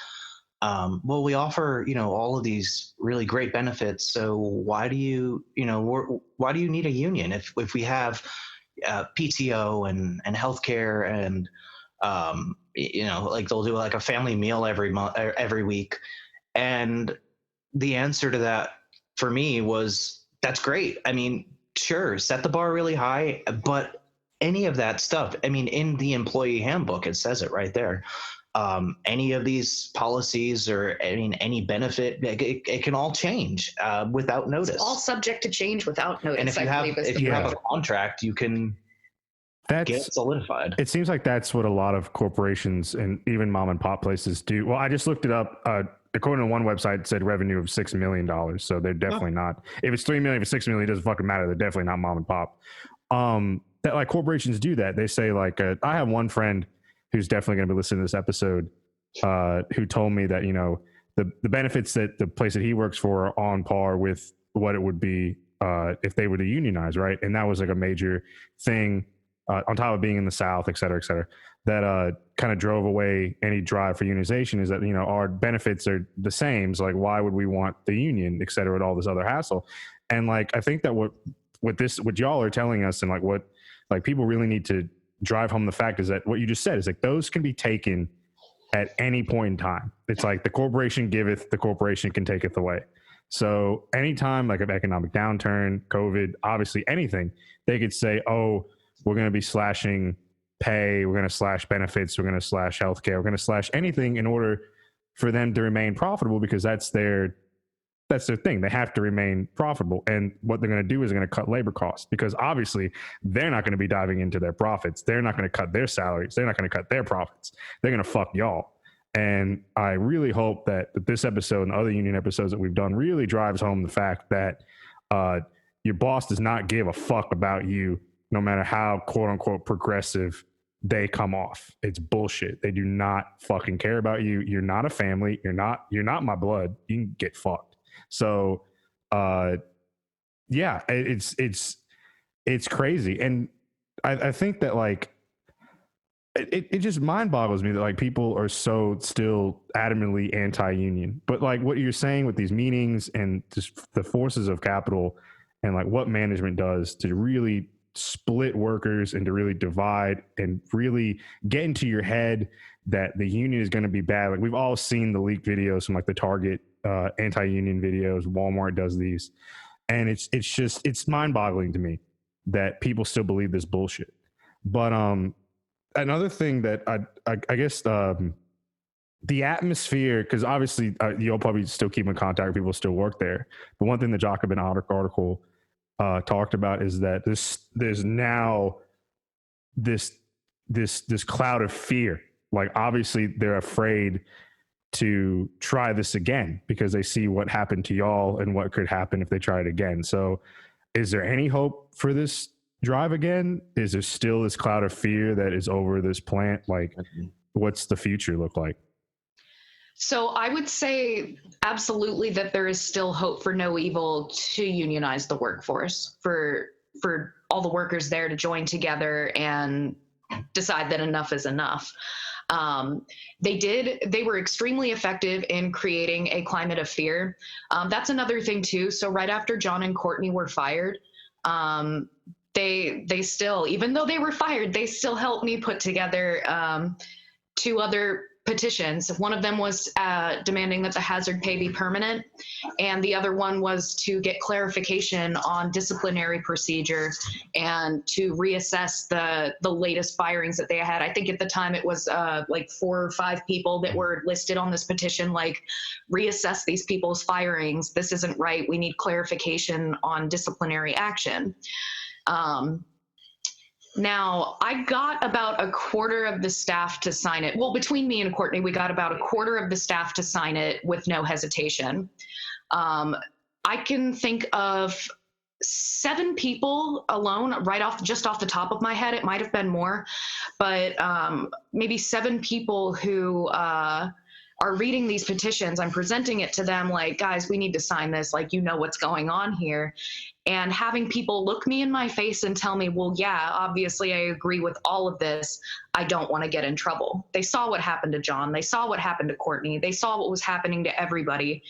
well, we offer, all of these really great benefits. So why do you need a union if we have PTO and healthcare and, like they'll do like a family meal every week. And the answer to that for me was, that's great. I mean, sure, set the bar really high, but any of that stuff, I mean, in the employee handbook, it says it right there. Any of these policies or any benefit, it can all change without notice. All subject to change without notice. And if you have a contract, you can get it solidified. It seems like that's what a lot of corporations and even mom and pop places do. Well, I just looked it up. According to one website, it said revenue of $6 million. So they're definitely not. If it's $3 million, if it's $6 million, it doesn't fucking matter. They're definitely not mom and pop. That like corporations do that. They say like, I have one friend who's definitely going to be listening to this episode, who told me that, you know, the benefits that the place that he works for are on par with what it would be if they were to unionize, right? And that was like a major thing on top of being in the South, et cetera, that kind of drove away any drive for unionization, is that, you know, our benefits are the same. So like, why would we want the union, et cetera, with all this other hassle? And like, I think that what y'all are telling us, and like what like people really need to drive home the fact is that what you just said is like those can be taken at any point in time. It's like the corporation giveth, the corporation can taketh away. So anytime like an economic downturn, COVID, obviously anything, they could say, oh, we're going to be slashing pay, we're going to slash benefits, we're going to slash healthcare, we're going to slash anything in order for them to remain profitable, because that's their thing. They have to remain profitable. And what they're going to do is they're going to cut labor costs, because obviously they're not going to be diving into their profits. They're not going to cut their salaries. They're not going to cut their profits. They're going to fuck y'all. And I really hope that this episode and other union episodes that we've done really drives home the fact that your boss does not give a fuck about you, no matter how quote unquote progressive they come off. It's bullshit. They do not fucking care about you. You're not a family. You're not my blood. You can get fucked. So, yeah, it's crazy. And I think that like, it just mind boggles me that like people are so still adamantly anti-union, but like what you're saying with these meetings and just the forces of capital and like what management does to really split workers and to really divide and really get into your head that the union is going to be bad. Like we've all seen the leaked videos from like the Target anti-union videos. Walmart does these, and it's mind-boggling to me that people still believe this bullshit. But another thing that I guess the atmosphere, because obviously you'll probably still keep in contact with people who still work there, but one thing the Jacobin article talked about is that there's now this cloud of fear. Like obviously they're afraid to try this again because they see what happened to y'all and what could happen if they try it again. So is there any hope for this drive again? Is there still this cloud of fear that is over this plant? Like what's the future look like? So I would say absolutely that there is still hope for No Evil to unionize the workforce, for all the workers there to join together and decide that enough is enough. They were extremely effective in creating a climate of fear. That's another thing too. So right after Jon and Courtney were fired, they still, even though they were fired, they still helped me put together 2 other petitions. One of them was demanding that the hazard pay be permanent, and the other one was to get clarification on disciplinary procedure and to reassess the latest firings that they had. I think at the time it was like 4 or 5 people that were listed on this petition, like reassess these people's firings. This isn't right. We need clarification on disciplinary action. Now, I got about a quarter of the staff to sign it. Well, between me and Courtney, we got about a quarter of the staff to sign it with no hesitation. I can think of 7 people alone, just off the top of my head. It might have been more, but maybe 7 people who are reading these petitions. I'm presenting it to them like, guys, we need to sign this. Like, you know what's going on here. And having people look me in my face and tell me, well, yeah, obviously I agree with all of this. I don't want to get in trouble. They saw what happened to Jon. They saw what happened to Courtney. They saw what was happening to everybody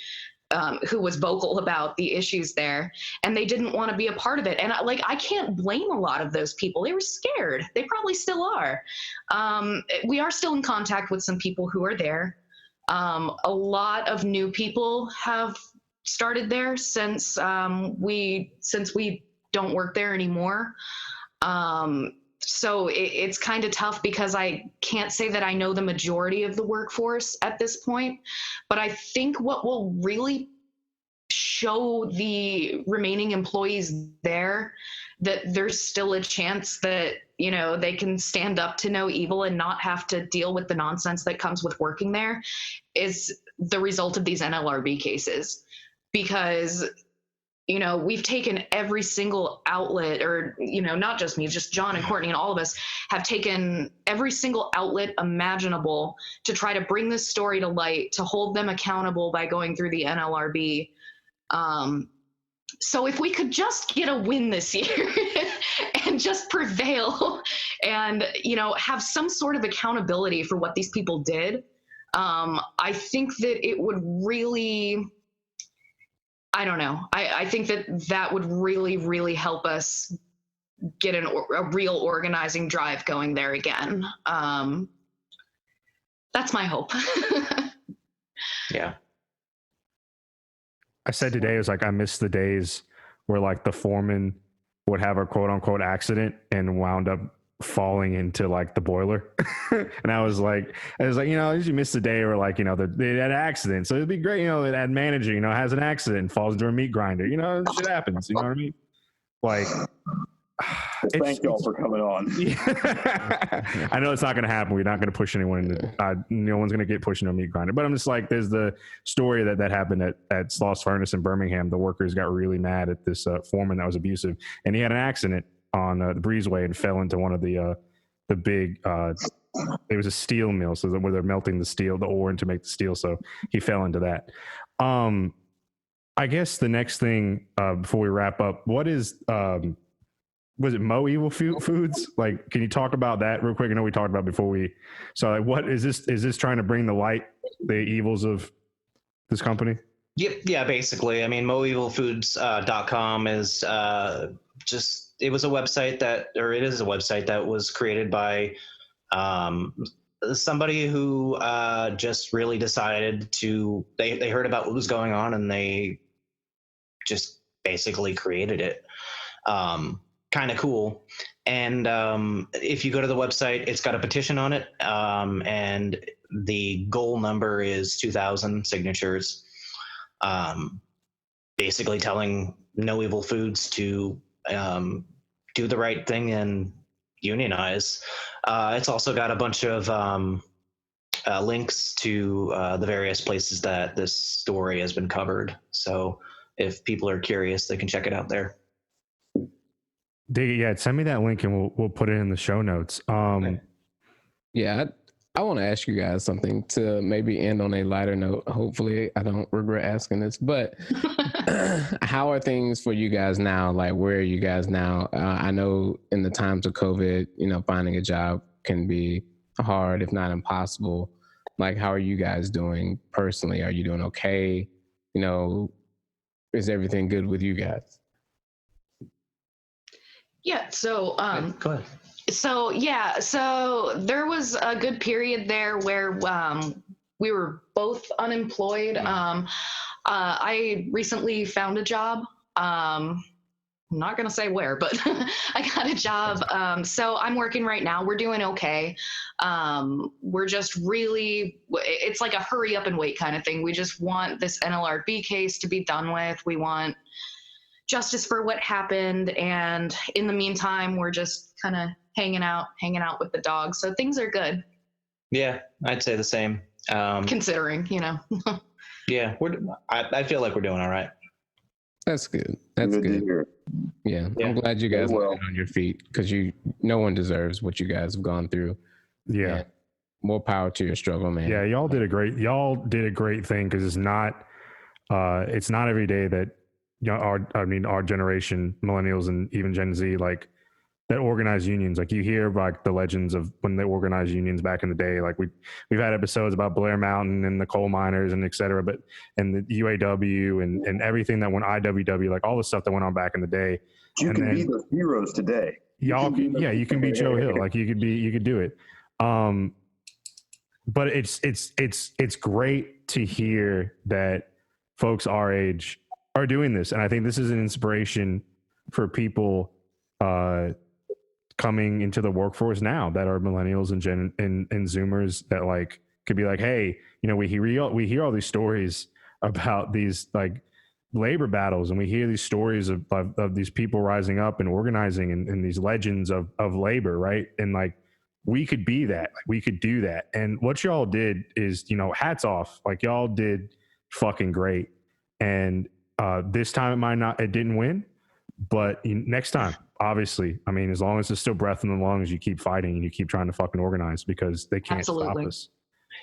who was vocal about the issues there. And they didn't want to be a part of it. And I can't blame a lot of those people. They were scared. They probably still are. We are still in contact with some people who are there. A lot of new people have started there since we don't work there anymore. So it's kind of tough because I can't say that I know the majority of the workforce at this point, but I think what will really show the remaining employees there that there's still a chance that, you know, they can stand up to no evil and not have to deal with the nonsense that comes with working there is the result of these NLRB cases. Because, you know, we've taken every single outlet, or, you know, not just me, just John and Courtney and all of us have taken every single outlet imaginable to try to bring this story to light, to hold them accountable by going through the NLRB. So if we could just get a win this year and just prevail and, you know, have some sort of accountability for what these people did, I think that it would really, I don't know. I think that would really, really help us get a real organizing drive going there again. That's my hope. Yeah. I said today, it was like, I miss the days where like the foreman would have a quote unquote accident and wound up falling into like the boiler. And I was like, you know, you miss the day where like, you know, they had an accident. So it'd be great, you know, that manager, you know, has an accident and falls into a meat grinder, you know, shit happens, you know what I mean? Like, thank y'all for coming on. Yeah. I know it's not going to happen. We're not going to push anyone into, no one's going to get pushed into a meat grinder, but I'm just like, there's the story that happened at Sloss Furnace in Birmingham. The workers got really mad at this foreman that was abusive, and he had an accident on the breezeway and fell into one of the big, it was a steel mill. So where they're melting the steel, the ore to make the steel. So he fell into that. I guess the next thing, before we wrap up, what is, was it Mo Evil Foods? Like, can you talk about that real quick? I know we talked about before so like, what is this? Is this trying to bring to light the evils of this company? Yep. Yeah, basically. I mean, moevilfoods.com is just, it was a website it is a website that was created by somebody who just really decided to, they heard about what was going on and they just basically created it. Kind of cool. And if you go to the website, it's got a petition on it. And the goal number is 2,000 signatures. Basically telling No Evil Foods to do the right thing and unionize. It's also got a bunch of links to the various places that this story has been covered. So if people are curious, they can check it out there. Yeah, send me that link and we'll put it in the show notes. Okay. Yeah, I want to ask you guys something to maybe end on a lighter note. Hopefully I don't regret asking this, but how are things for you guys now? Like, where are you guys now? I know in the times of COVID, you know, finding a job can be hard, if not impossible. Like, how are you guys doing personally? Are you doing okay? You know, is everything good with you guys? Yeah. So, Go ahead. So there was a good period there where we were both unemployed. I recently found a job. I'm not going to say where, but I got a job. So I'm working right now. We're doing okay. We're just really, it's like a hurry up and wait kind of thing. We just want this NLRB case to be done with. We want justice for what happened. And in the meantime, we're just kind of hanging out with the dogs. So things are good. Yeah, I'd say the same. Considering, you know. Yeah, I feel like we're doing all right. That's good. That's good. Yeah, I'm glad you guys landed on your feet, because no one deserves what you guys have gone through. Yeah. And more power to your struggle, man. Yeah, y'all did a great thing, because it's not every day that, you know, our generation, millennials and even Gen Z, like, that organize unions. Like, you hear like the legends of when they organized unions back in the day. Like, we've had episodes about Blair Mountain and the coal miners and et cetera, and the UAW and everything that went IWW, like all the stuff that went on back in the day. You can be those heroes today. You can be Joe Hill. Like, you could do it. But it's great to hear that folks our age are doing this. And I think this is an inspiration for people coming into the workforce now that are millennials and Zoomers that like could be like, hey, you know, we hear all these stories about these like labor battles, and we hear these stories of these people rising up and organizing and these legends of labor, right? And like we could be that, like, we could do that. And what y'all did is, you know, hats off, like y'all did fucking great. And this time it didn't win, but next time, obviously, I mean, as long as there's still breath in the lungs, you keep fighting and you keep trying to fucking organize, because they can't stop us.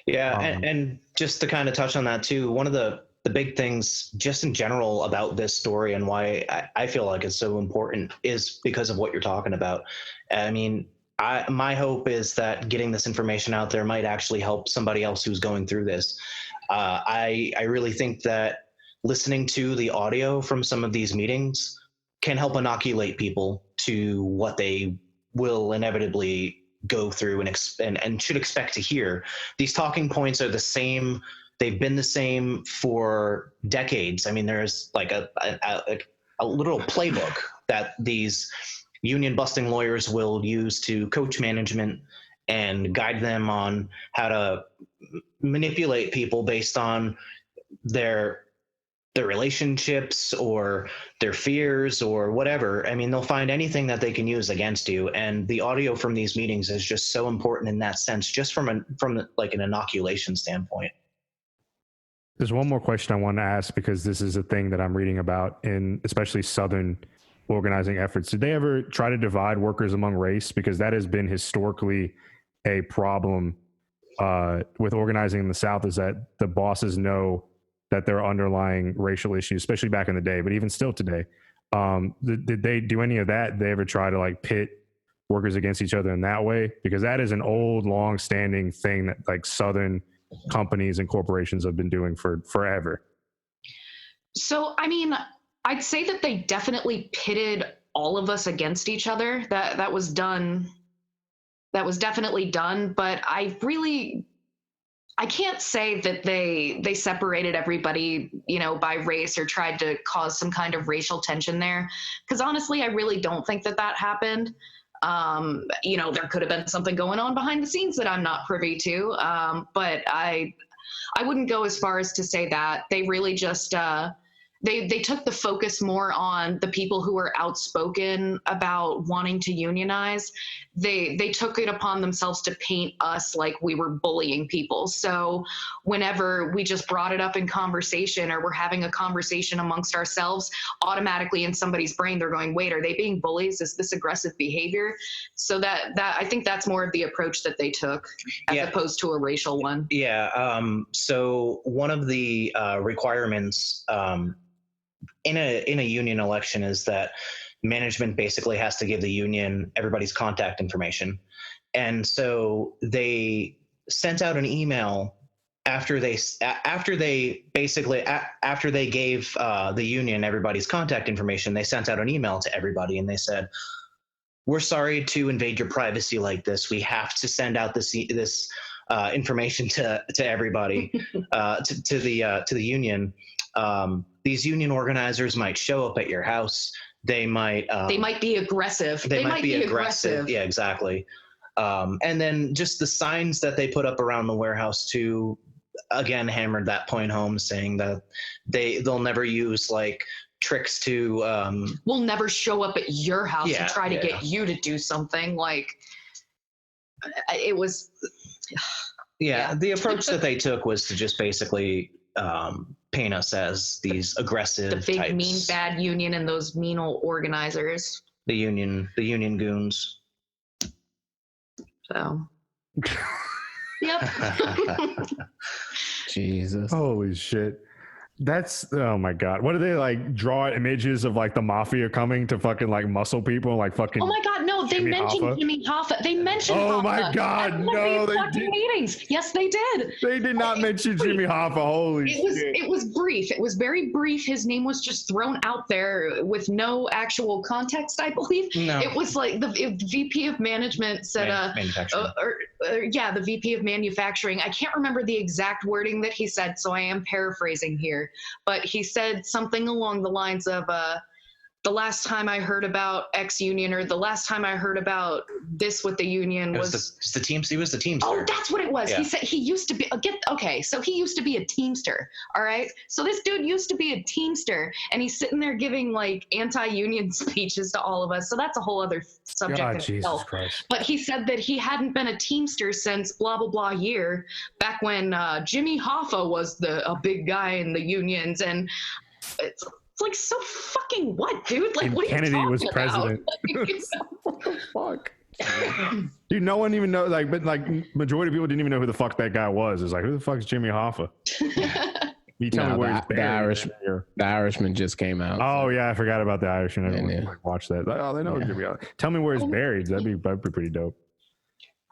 Yeah, and just to kind of touch on that too, one of the big things just in general about this story and why I feel like it's so important is because of what you're talking about. I mean, my hope is that getting this information out there might actually help somebody else who's going through this. I really think that listening to the audio from some of these meetings can help inoculate people to what they will inevitably go through and should expect to hear. These talking points are the same. They've been the same for decades. I mean, there's like a literal playbook that these union busting lawyers will use to coach management and guide them on how to manipulate people based on their relationships or their fears or whatever. I mean, they'll find anything that they can use against you. And the audio from these meetings is just so important in that sense, just from like an inoculation standpoint. There's one more question I want to ask, because this is a thing that I'm reading about in especially Southern organizing efforts. Did they ever try to divide workers among race? Because that has been historically a problem with organizing in the South, is that the bosses know that there are underlying racial issues, especially back in the day, but even still today. Did they do any of that? Did they ever try to like pit workers against each other in that way? Because that is an old, long-standing thing that like Southern companies and corporations have been doing for forever. So, I mean, I'd say that they definitely pitted all of us against each other. That was done. That was definitely done. But I can't say that they separated everybody, you know, by race or tried to cause some kind of racial tension there. Because honestly, I really don't think that happened. You know, there could have been something going on behind the scenes that I'm not privy to. But I wouldn't go as far as to say that. They really just they took the focus more on the people who were outspoken about wanting to unionize. They took it upon themselves to paint us like we were bullying people. So whenever we just brought it up in conversation, or we're having a conversation amongst ourselves, automatically in somebody's brain they're going, wait, are they being bullies? Is this aggressive behavior? So that I think that's more of the approach that they took, as opposed to a racial one. Yeah. So one of the requirements in a union election is that management basically has to give the union everybody's contact information. And so they sent out an email after they gave the union everybody's contact information. They sent out an email to everybody and they said, we're sorry to invade your privacy like this. We have to send out this information to everybody, to the union. These union organizers might show up at your house. They might be aggressive. They might be aggressive. Yeah, exactly. And then just the signs that they put up around the warehouse too, again, hammered that point home, saying that they'll never use like tricks to we'll never show up at your house and try to get you to do something. Like it was the approach that they took was to just basically paint us as these aggressive, the big types. Mean bad union and those mean old organizers, the union goons. So yep. Jesus, holy shit. That's, oh my God. What do they like draw images of like the mafia coming to fucking like muscle people, like fucking? Oh my God, no, they mentioned Jimmy Hoffa. They mentioned Oh Hoffa my God, no, they did. Meetings. Yes, they did. They did not mention Jimmy Hoffa. Holy shit. It was brief. It was very brief. His name was just thrown out there with no actual context, I believe. No. It was like the VP of management said, the VP of manufacturing. I can't remember the exact wording that he said, so I am paraphrasing here. but he said something along the lines of, the last time I heard about X union, or the last time I heard about this with the union was the Teamster. He was the Teamster. Oh, that's what it was. Yeah. He said he used to be so he used to be a Teamster. All right. So this dude used to be a Teamster, and he's sitting there giving like anti-union speeches to all of us. So that's a whole other subject God, in Jesus itself. Christ. But he said that he hadn't been a Teamster since blah blah blah year, back when Jimmy Hoffa was a big guy in the unions, and it's like, so fucking what, dude? Like, And what are Kennedy you was talking president. about? What the fuck? Dude, no one even knows. Like, but like, majority of people didn't even know who the fuck that guy was. It's like, who the fuck is Jimmy Hoffa? You tell me where he's buried. The Irishman just came out. Oh yeah, I forgot about the Irishman. Everyone Yeah. like, watch that. Like, oh, they know Jimmy Hoffa. Tell me where he's buried. That'd be pretty dope.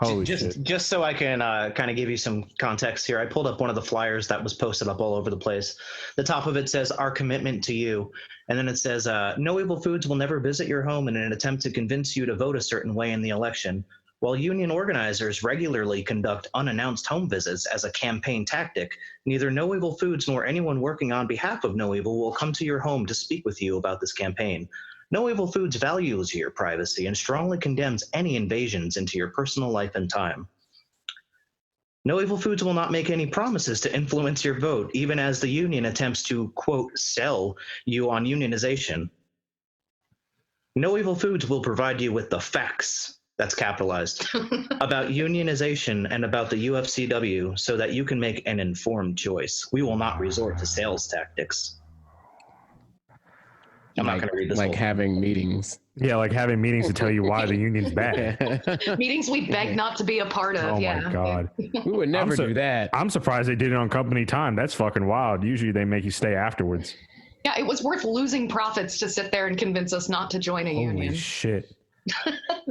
Holy shit. Just so I can kind of give you some context here, I pulled up one of the flyers that was posted up all over the place. The top of it says, "Our commitment to you." And then it says, "No Evil Foods will never visit your home in an attempt to convince you to vote a certain way in the election. While union organizers regularly conduct unannounced home visits as a campaign tactic, neither No Evil Foods nor anyone working on behalf of No Evil will come to your home to speak with you about this campaign. No Evil Foods values your privacy and strongly condemns any invasions into your personal life and time. No Evil Foods will not make any promises to influence your vote, even as the union attempts to, quote, sell you on unionization. No Evil Foods will provide you with the facts," that's capitalized, "about unionization and about the UFCW so that you can make an informed choice. We will not resort to sales tactics." I'm not going to read this like whole having meetings. Yeah, like having meetings to tell you why the union's bad. Meetings we beg not to be a part of. Oh yeah. my god. We would never do that. I'm surprised they did it on company time. That's fucking wild. Usually they make you stay afterwards. Yeah, it was worth losing profits to sit there and convince us not to join a Holy union. shit.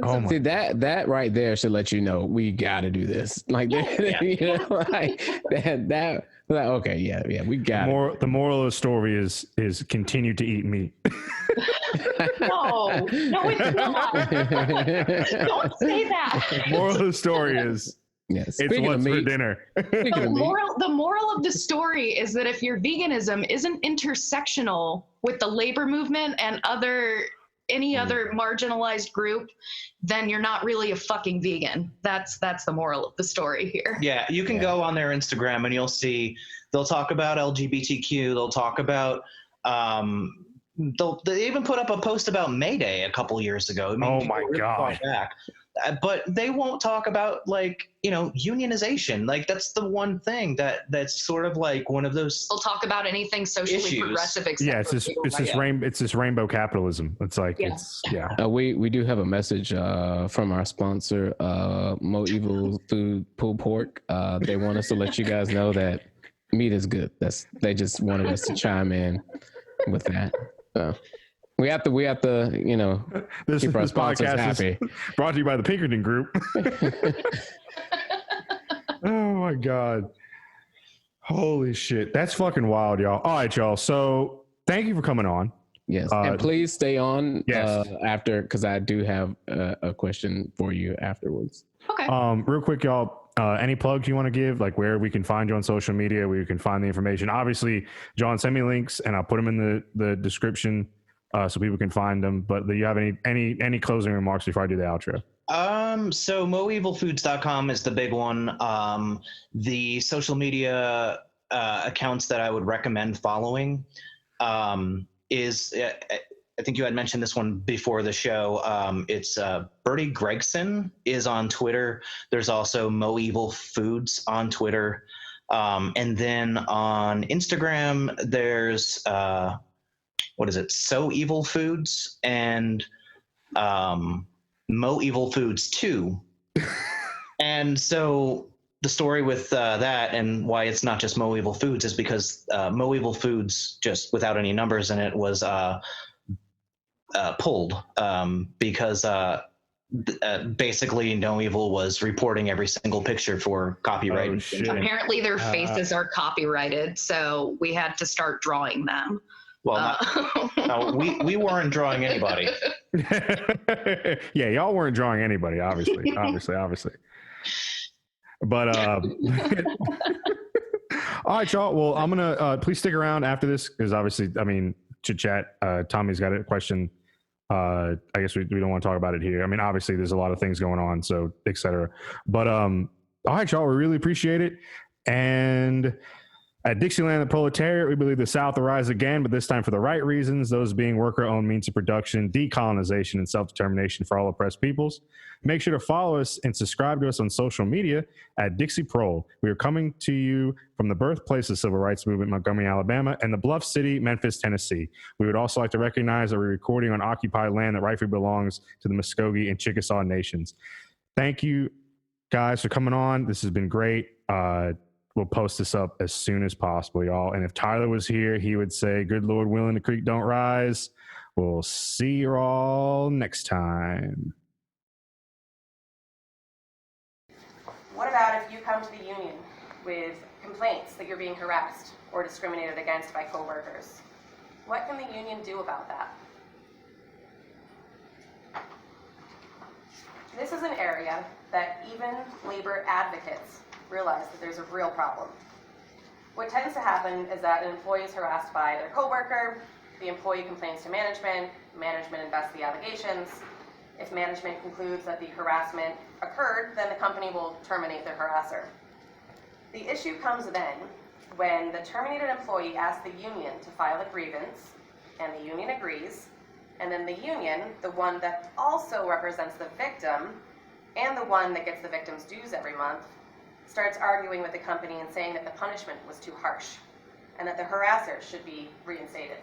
Oh my. See, that right there should let you know we got to do this. Like, Yeah. you know, like that. Like, okay, yeah, we got it. The moral of the story is continue to eat meat. No, it's not. Don't say that. Moral of the story is Yeah, it's speaking of what's for meat, dinner. speaking The of meat, moral of the story is that if your veganism isn't intersectional with the labor movement and any other marginalized group, then you're not really a fucking vegan. That's the moral of the story here. Yeah, you can go on their Instagram and you'll see they'll talk about LGBTQ. They'll talk about they even put up a post about May Day a couple years ago. I mean, Oh people my really God. fought back. But they won't talk about unionization. Like that's the one thing that's sort of like one of those. We'll talk about anything socially Issues. progressive. Except Yeah, it's this rainbow capitalism. It's like we do have a message from our sponsor, Mo Evil Food Pulled Pork. They want us to let you guys know that meat is good. They just wanted us to chime in with that. So we have to this keep our this sponsors podcast happy. is brought to you by the Pinkerton Group. Oh my god. Holy shit. That's fucking wild, y'all. All right, y'all. So thank you for coming on. Yes, and please stay on Yes. after, because I do have a question for you afterwards. Okay. Real quick, y'all. Any plugs you want to give, like where we can find you on social media, where you can find the information? Obviously, John, send me links and I'll put them in the description so people can find them. But do you have any closing remarks before I do the outro? So moevilfoods.com is the big one. The social media accounts that I would recommend following is I think you had mentioned this one before the show. It's Bertie Gregson is on Twitter. There's also Mo Evil Foods on Twitter. And then on Instagram, there's So Evil Foods and Mo Evil Foods 2. And so the story with that and why it's not just Mo Evil Foods is because Mo Evil Foods, just without any numbers in it, was pulled because basically No Evil was reporting every single picture for copyright. Oh, shit. Apparently their faces are copyrighted, so we had to start drawing them. Well, no, we weren't drawing anybody. Yeah, y'all weren't drawing anybody, obviously. But All right, y'all. Well, I'm gonna please stick around after this because obviously, I mean, chit chat. Tommy's got a question. I guess we don't want to talk about it here. I mean, obviously, there's a lot of things going on, so etc. But all right, y'all. We really appreciate it. And at Dixieland, the proletariat, we believe the South will rise again, but this time for the right reasons, those being worker-owned means of production, decolonization, and self-determination for all oppressed peoples. Make sure to follow us and subscribe to us on social media at Dixie Prole. We are coming to you from the birthplace of the civil rights movement, Montgomery, Alabama, and the Bluff City, Memphis, Tennessee. We would also like to recognize that we're recording on occupied land that rightfully belongs to the Muskogee and Chickasaw nations. Thank you, guys, for coming on. This has been great. We'll post this up as soon as possible, y'all. And if Tyler was here, he would say, good Lord willing, the creek don't rise. We'll see you all next time. What about if you come to the union with complaints that you're being harassed or discriminated against by coworkers? What can the union do about that? This is an area that even labor advocates realize that there's a real problem. What tends to happen is that an employee is harassed by their coworker, the employee complains to management, management investigates the allegations. If management concludes that the harassment occurred, then the company will terminate their harasser. The issue comes then when the terminated employee asks the union to file a grievance, and the union agrees, and then the union, the one that also represents the victim, and the one that gets the victim's dues every month, starts arguing with the company and saying that the punishment was too harsh and that the harasser should be reinstated.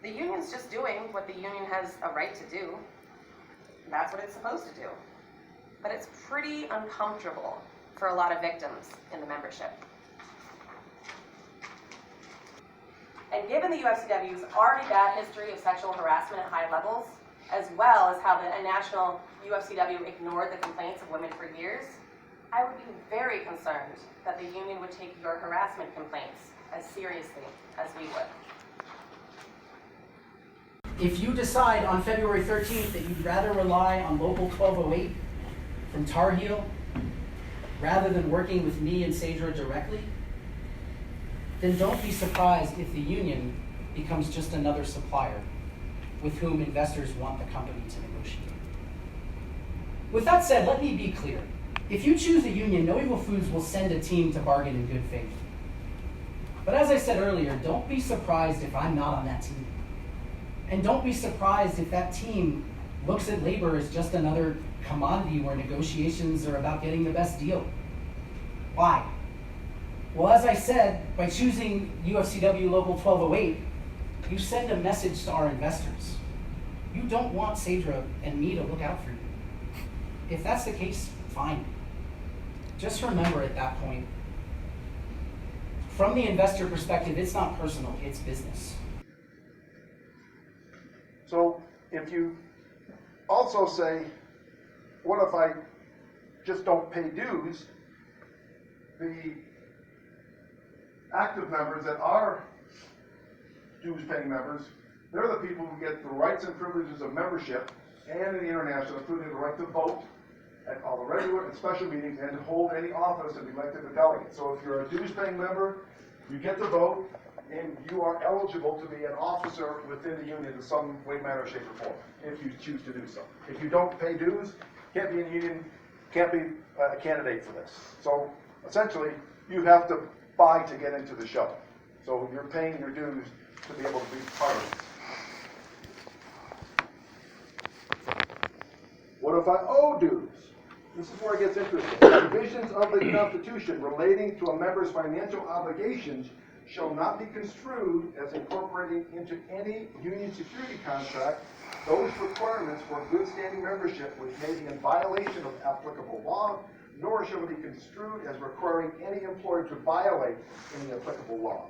The union's just doing what the union has a right to do. That's what it's supposed to do. But it's pretty uncomfortable for a lot of victims in the membership. And given the UFCW's already bad history of sexual harassment at high levels, as well as how the national UFCW ignored the complaints of women for years, I would be very concerned that the union would take your harassment complaints as seriously as we would. If you decide on February 13th that you'd rather rely on Local 1208 from Tar Heel rather than working with me and Sadra directly, then don't be surprised if the union becomes just another supplier with whom investors want the company to negotiate. With that said, let me be clear. If you choose a union, No Evil Foods will send a team to bargain in good faith. But as I said earlier, don't be surprised if I'm not on that team. And don't be surprised if that team looks at labor as just another commodity where negotiations are about getting the best deal. Why? Well, as I said, by choosing UFCW Local 1208, you send a message to our investors. You don't want Sadra and me to look out for you. If that's the case, fine. Just remember at that point, from the investor perspective, it's not personal, it's business. So if you also say, what if I just don't pay dues, the active members that are dues-paying members, they're the people who get the rights and privileges of membership and in the international, including the right to vote at all the regular and special meetings and to hold any office and be elected a delegate. So if you're a dues-paying member, you get to vote, and you are eligible to be an officer within the union in some way, manner, shape, or form, if you choose to do so. If you don't pay dues, can't be in the union, can't be a candidate for this. So essentially, you have to buy to get into the show. So you're paying your dues to be able to be part of it. What if I owe dues? This is where it gets interesting. Provisions of the Constitution relating to a member's financial obligations shall not be construed as incorporating into any union security contract those requirements for good standing membership which may be in violation of applicable law, nor shall it be construed as requiring any employer to violate any applicable law.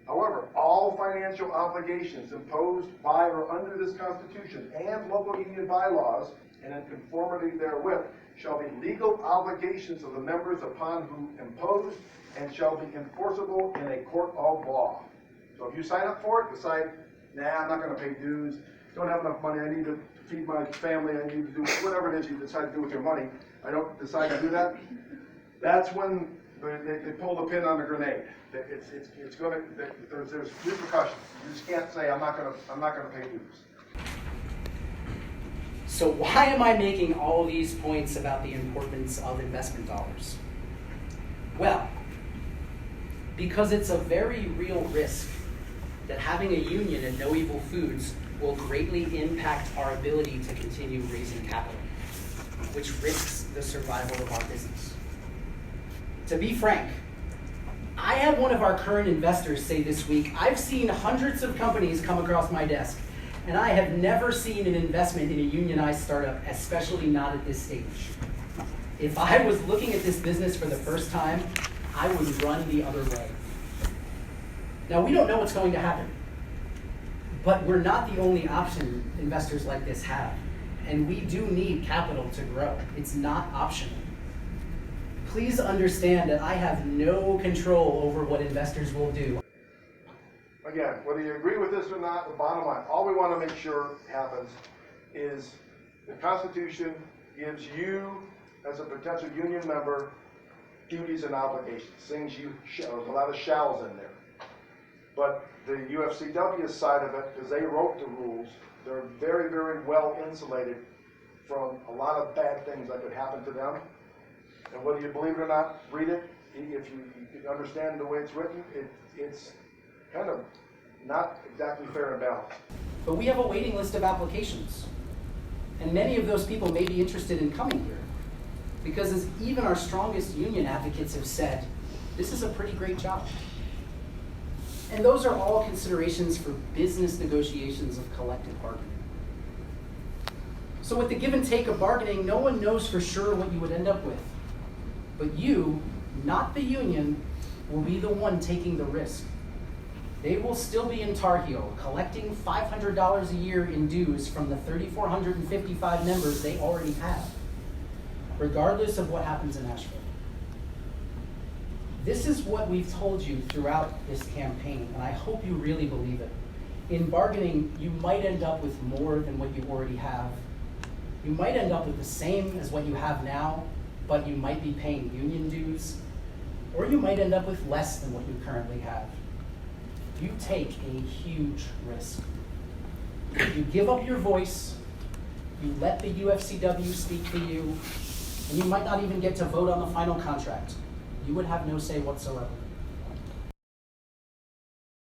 However, all financial obligations imposed by or under this Constitution and local union bylaws and in conformity therewith shall be legal obligations of the members upon whom imposed and shall be enforceable in a court of law. So if you sign up for it, decide, nah, I'm not going to pay dues, don't have enough money, I need to feed my family, I need to do whatever it is you decide to do with your money, I don't decide to do that, that's when they pull the pin on the grenade. It's gonna, there's repercussions. You just can't say, I'm not gonna pay dues. So why am I making all these points about the importance of investment dollars? Well, because it's a very real risk that having a union at No Evil Foods will greatly impact our ability to continue raising capital, which risks the survival of our business. To be frank, I had one of our current investors say this week, I've seen hundreds of companies come across my desk, and I have never seen an investment in a unionized startup, especially not at this stage. If I was looking at this business for the first time, I would run the other way. Now, we don't know what's going to happen, but we're not the only option investors like this have, and we do need capital to grow. It's not optional. Please understand that I have no control over what investors will do. Again, whether you agree with this or not, the bottom line, all we want to make sure happens is the Constitution gives you, as a potential union member, duties and obligations, things there's a lot of shalls in there. But the UFCW side of it, because they wrote the rules, they're very, very well insulated from a lot of bad things that could happen to them. And whether you believe it or not, read it. If you understand the way it's written, it's kind of not exactly fair and balanced. But we have a waiting list of applications, and many of those people may be interested in coming here, because as even our strongest union advocates have said, this is a pretty great job. And those are all considerations for business negotiations of collective bargaining. So with the give and take of bargaining, no one knows for sure what you would end up with. But you, not the union, will be the one taking the risk. They will still be in Tar Heel, collecting $500 a year in dues from the 3,455 members they already have, regardless of what happens in Asheville. This is what we've told you throughout this campaign, and I hope you really believe it. In bargaining, you might end up with more than what you already have. You might end up with the same as what you have now, but you might be paying union dues, or you might end up with less than what you currently have. You take a huge risk. You give up your voice, you let the UFCW speak for you, and you might not even get to vote on the final contract. You would have no say whatsoever.